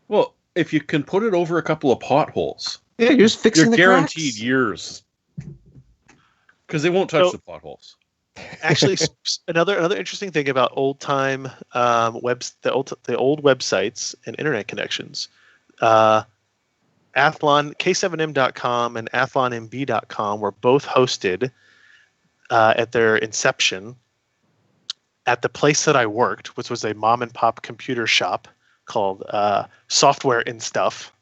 Well, if you can put it over a couple of potholes, Yeah, you're just fixing you're the guaranteed cracks. years. Because they won't touch So- the potholes. Actually, another interesting thing about old time the old websites and internet connections, Athlon K7M.com and AthlonMB.com were both hosted at their inception at the place that I worked, which was a mom and pop computer shop called Software and Stuff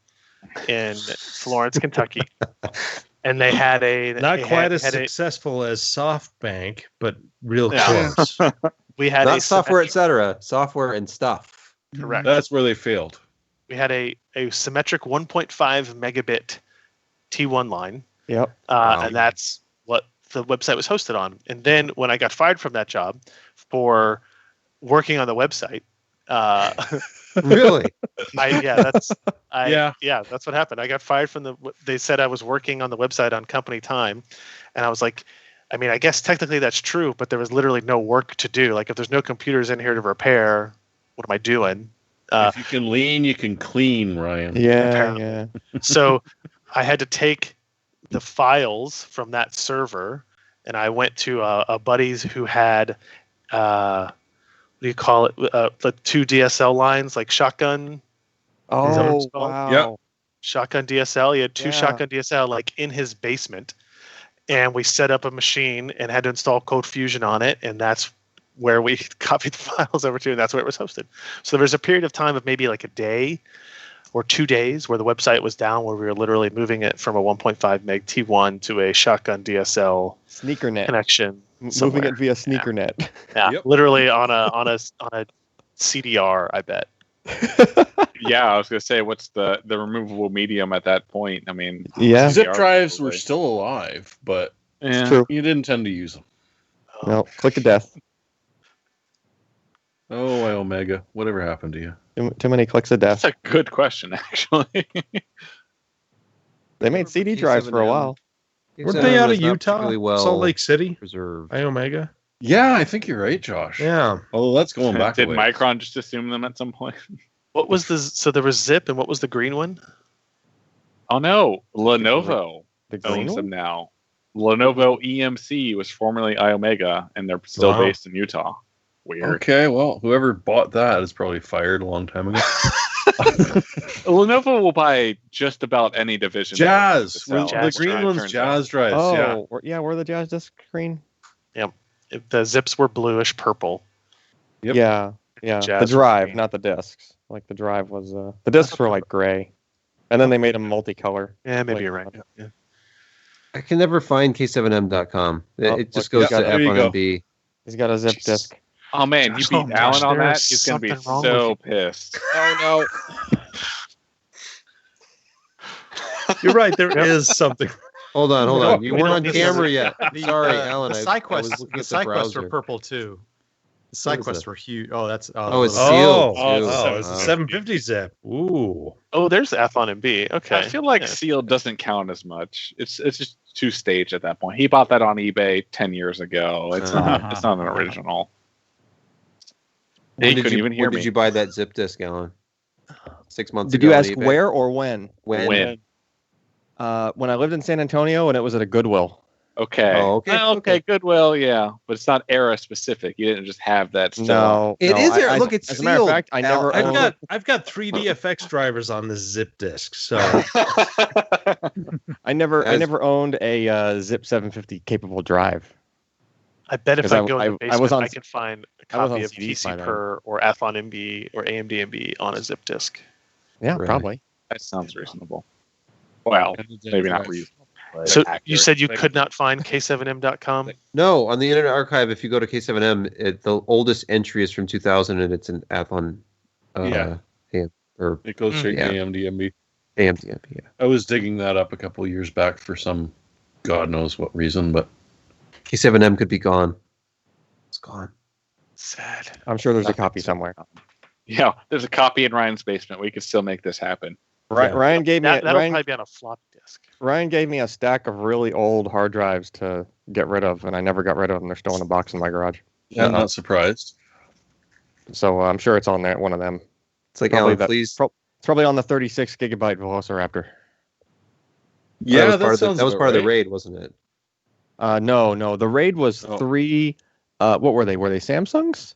in Florence, Kentucky. And they had Not quite as had successful as SoftBank, but real Yeah. close. we had Not a software, symmetric- etc. Software and stuff. correct. That's where they failed. We had a symmetric 1.5 megabit T1 line, Yep. and that's what the website was hosted on. And then when I got fired from that job for working on the website, Really? that's what happened. I got fired from they said I was working on the website on company time, and I was like, I mean, I guess technically that's true, but there was literally no work to do. Like, if there's no computers in here to repair, what am I doing? If you can lean, you can clean, Ryan. Yeah. apparently. Yeah. So I had to take the files from that server, and I went to a buddy's who had what do you call it? The 2 DSL lines, like shotgun Oh it's called? wow. Yep. shotgun DSL. He had 2 Yeah. shotgun DSL like in his basement, and we set up a machine and had to install Code Fusion on it, and that's where we copied the files over to, and that's where it was hosted. So there was a period of time of maybe like a day or 2 days where the website was down, where we were literally moving it from a 1.5 meg T1 to a shotgun DSL SneakerNet. connection. Moving somewhere. it via SneakerNet. Yeah, Yep. literally on a CDR, I bet. Yeah, I was gonna say, what's the removable medium at that point? I mean, Yeah. Zip CDR drives were probably. still alive, but Yeah. True. you didn't tend to use them. No, click of death. Oh, Omega, whatever happened to you? Too many clicks of death. That's a good question, actually. They made CD drives for a while. Weren't they out of It's not Utah? particularly well Salt Lake City? preserved. iOmega? Yeah, I think you're right, Josh. Yeah. Although that's going back Did a ways. Micron just assume them at some point? What was the? So there was Zip, and what was the green one? Oh no, Lenovo The green owns them one? now. Lenovo EMC was formerly iOmega, and they're still Wow. based in Utah. Weird. Okay, well, whoever bought that is probably fired a long time ago. Lenovo will buy just about any division. Jazz. that Well, they the sell, green it one's turns Jazz drives. Oh, Yeah. yeah, were the Jazz disc green? The zips were bluish purple. Yep. Yeah, yeah. Jazz The was drive, green. not the discs. Like the drive was, the discs were like gray, and then they made them multicolor. Yeah, maybe Like, you're right. Yeah. I can never find K7M.com. It, Oh, it just look, goes yeah, to there you go. F1MB. He's got a zip Jeez. disc. Oh man, you Oh, beat gosh, Alan on there that. is He's gonna be something wrong so with pissed. Oh You're right. There is something. Hold on, hold on. You We weren't don't on need camera this. yet. Sorry, Alan. The I was SideQuest, looking the at the SideQuest browser. were purple too. The What is SideQuests it? were huge. Oh, that's Oh, it's those- sealed. Oh, too. oh, it's a Wow. 750 zip. Ooh. Oh, there's the Athlon MB. Okay. I feel like Yeah. sealed doesn't count as much. It's just two stage at that point. He bought that on eBay 10 years ago. It's not an original. When He did couldn't you, even hear when me. did you buy that zip disk, Alan? 6 months Did ago. you on ask eBay? where or when? When? When I lived in San Antonio, and it was at a Goodwill. Okay. Oh, okay, Okay. okay. Goodwill, yeah, but it's not era specific. You didn't just have that still. No, It no, is there. I- Look, it's as a matter of sealed, fact, I never Al. owned. I've got 3DFX drivers on this zip disk. So I never As- owned a Zip 750 capable drive. I bet if 'Cause I go in the I basement, was on- I can find a I was copy on of CDs by then. PC-Per or Athlon MB or AMD MB on a zip disk. Yeah, Right. probably. That sounds reasonable. Well, maybe not reasonable. but So accurate. you said you could not find K7M.com? No, on the Internet Archive, if you go to K7M, the oldest entry is from 2000, and it's an Athlon. Yeah. Or It goes straight Yeah. to AMD. AMD. Yeah. I was digging that up a couple years back for some God knows what reason, but K7M could be gone. It's gone. Sad. I'm sure there's a Nothing copy so- somewhere. Yeah, there's a copy in Ryan's basement. We could still make this happen. Ryan gave me That'll Ryan, probably be on a floppy disk. Ryan gave me a stack of really old hard drives to get rid of, and I never got rid of them. They're still in a box in my garage. I'm not surprised. So I'm sure it's on there, one of them. It's like, Probably Alan, that- please. It's probably on the 36 gigabyte Velociraptor. Yeah, that was sounds part about of the right. raid, wasn't it? No. The RAID was Oh. 3. What were they? Were they Samsungs?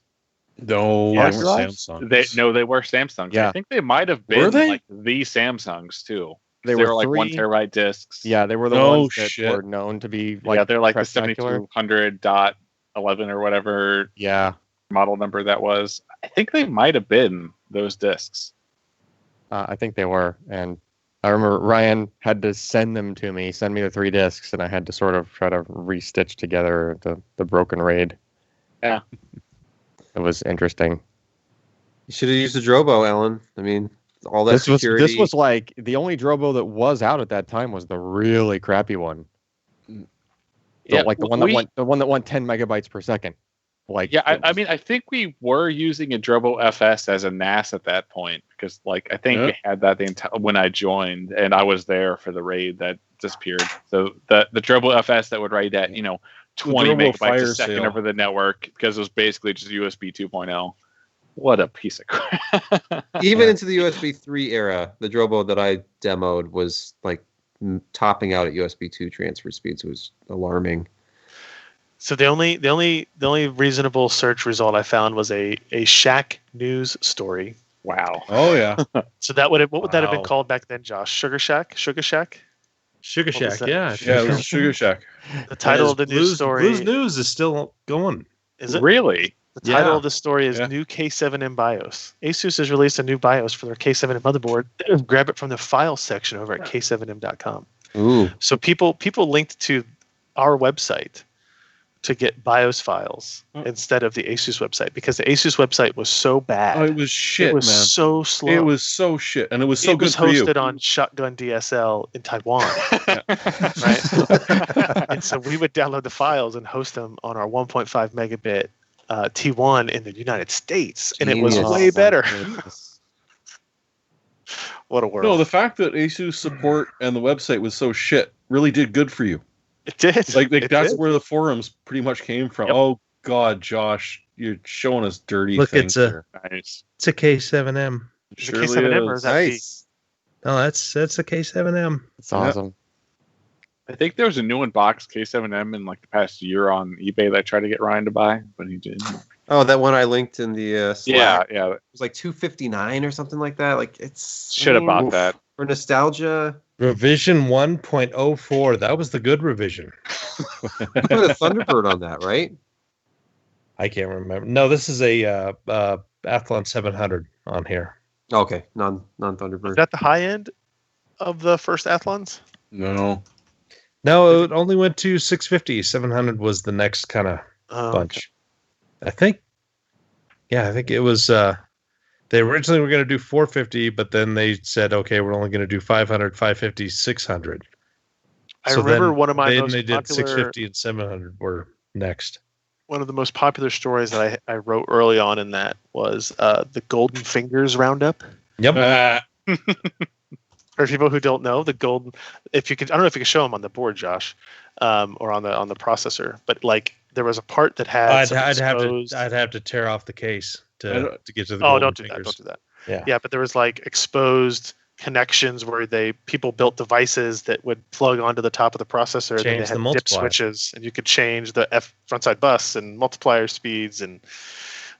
No, Yes. they were Samsung. They were Samsungs. Yeah. I think they might have Were been they? like the Samsungs too. They They were were like 1 3 terabyte discs. Yeah, they were the No ones that shit. were known to be like yeah, they're like the spectacular. 7200.11 or whatever Yeah, model number that was. I think they might have been those discs. I think they were. And I remember Ryan had to send me the 3 discs, and I had to sort of try to restitch together the broken RAID. Yeah. It was interesting. You should have used a Drobo, Alan. I mean, all that This security. was like the only Drobo that was out at that time was the really crappy one. Yeah, Like the one that went 10 megabytes per second. Like Yeah, it I was- mean, I think we were using a Drobo FS as a NAS at that point because, like, I think Yeah. we had that when I joined, and I was there for the raid that disappeared. So the Drobo FS that would write at 20 Drobo megabytes fire a second sale. over the network because it was basically just USB 2.0. What a piece of crap! Even into the USB 3 era, the Drobo that I demoed was like topping out at USB 2 transfer speeds. It was alarming. So the only reasonable search result I found was a Shack News story. Wow. Oh yeah. So what would that have been Wow. called back then, Josh? Sugar Shack? Sugar What was Shack, that? yeah. Yeah, it was Sugar Shack. The title of the news story Blues News is still going. is it? Really? The title Yeah. of the story is New K7M BIOS. Asus has released a new BIOS for their K7M motherboard. Grab it from the file section over at k7m.com. Ooh. So people linked to our website to get BIOS files instead of the Asus website because the Asus website was so bad. Oh, it was shit, It was man. so slow. It was so shit, and it was so it good was for you. hosted on Shotgun DSL in Taiwan, right? And so we would download the files and host them on our 1.5 megabit T1 in the United States, and it was Genius. way better. What a world! No, the fact that Asus support and the website was so shit really did good for you. It did. Like It that's did. where the forums pretty much came from. Yep. Oh God, Josh, you're showing us dirty Look, things it's a- here. Nice. It's a K7M. Is it Surely K7M or is. is that B? Nice. No, that's a K7M. It's awesome. I think there was a new unboxed K7M in like the past year on eBay that I tried to get Ryan to buy, but he didn't. Oh, that one I linked in the Slack. Yeah. It was like $259 or something like that. Like it's Should have bought that. for nostalgia. Revision 1.04. That was the good revision. You put a Thunderbird on that, right? I can't remember. No, this is a Athlon 700 on here. Okay, non Is Thunderbird. that the high end of the first Athlons? No, No, it only went to 650. 700 was the next kind of Oh, bunch. I think. Yeah, I think it was. They originally were going to do 450, but then they said, okay, we're only going to do 500, 550, 600. I remember then- one of my then most they did popular, 650 and 700 were next. one of the most popular stories that I wrote early on in that was the Golden Fingers Roundup. Yep. For people who don't know, the golden, if you could, I don't know if you could show them on the board, Josh, or on the processor, but like there was a part that had I'd some exposed. have to tear off the case to get to the. Oh, golden don't do that! fingers. Don't do that. Yeah. Yeah, but there was like exposed connections where people built devices that would plug onto the top of the processor. And then Change they the had dip multiplier. switches, and you could change the frontside bus and multiplier speeds and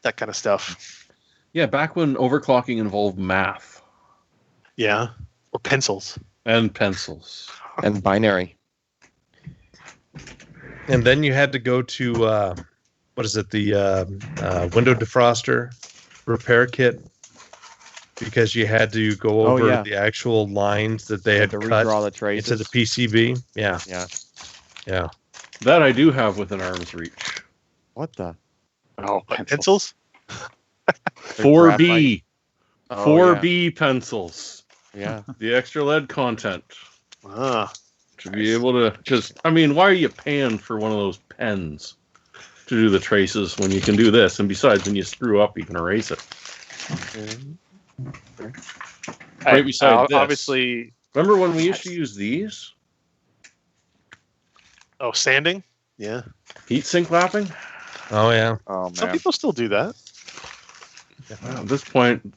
that kind of stuff. yeah, back when overclocking involved math Yeah, or pencils. and pencils. And binary. And then you had to go to what is it? The window defroster repair kit, because you had to go Oh, over yeah. the actual lines that they had to cut redraw the traces. into the PCB. Yeah, Yeah. yeah. That I do have within arm's reach. What the? Oh, Pencils? 4B, Oh, 4B pencils. Yeah. The extra lead content Ah, to be able to just. I mean, why are you paying for one of those pens to do the traces when you can do this? And besides, when you screw up, you can erase it. Right beside this. Obviously, Remember when we used to use these oh, sanding? Yeah. heat sink lapping? Oh yeah. oh Some man, people still do that. At this point,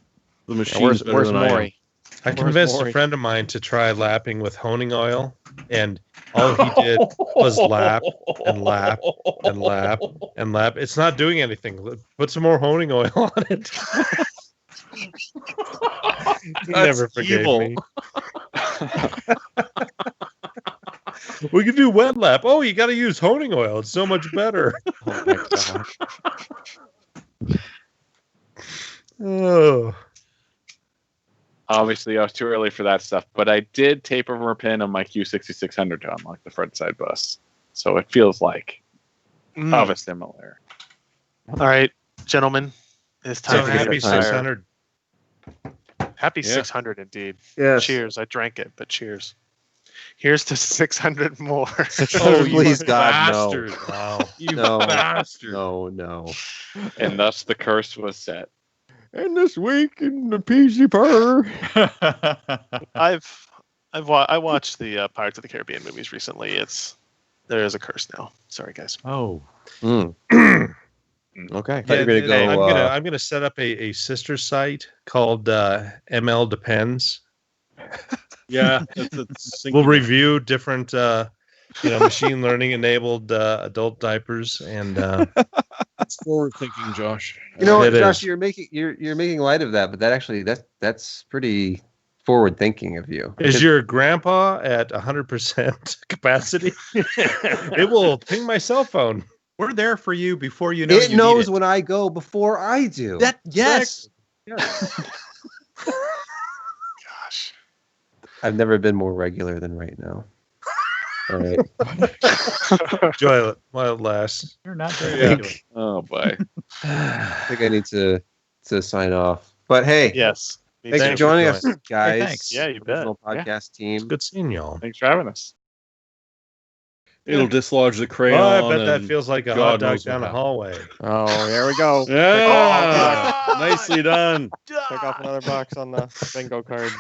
the machine's Where's better than I am. Maury? I Where's convinced Maury? a friend of mine to try lapping with honing oil, and all he did was lap and lap and lap and lap. It's not doing anything. Put some more honing oil on it. He never forgave evil. me. We could do wet lap. Oh, you got to use honing oil. It's so much better. Oh my gosh. Oh, obviously I was too early for that stuff, but I did tape over a pin on my Q6600 to unlock the front side bus, so it feels like of a similar. All right, gentlemen, it's time so to get happy your fire. 600. Happy Yeah. 600 indeed. Yes. Cheers. I drank it, but cheers. Here's to 600 more. Oh, please, God, no. bastard. Wow. You No. bastard. No. And thus the curse was set. And this week in the PC Per. I watched the Pirates of the Caribbean movies recently. There is a curse now. Sorry, guys. Oh, Okay. Thought you were gonna go, I'm gonna set up a sister site called ML Depends. Yeah, it's We'll review different machine learning enabled adult diapers, and It's forward thinking, Josh. You know, It Josh, is. you're making light of that, but that's pretty forward thinking of you. is your grandpa at 100% capacity? It will ping my cell phone. We're there for you before you know It you knows need it. when I go before I do. Yes. Gosh. I've never been more regular than right now. All right. Enjoy it while it lasts. You're not very Yeah. regular. Oh boy. I think I need to sign off. But hey, Yes. Me thanks too. for joining Thanks us, guys. thanks. Yeah, you bet. Original podcast team. Good seeing y'all. Thanks for having us. It'll dislodge the crayon. Well, I bet that and feels like a God hot dog knows what down a happened. hallway. Oh, there we go. Yeah, nicely done. Pick off another box on the bingo card.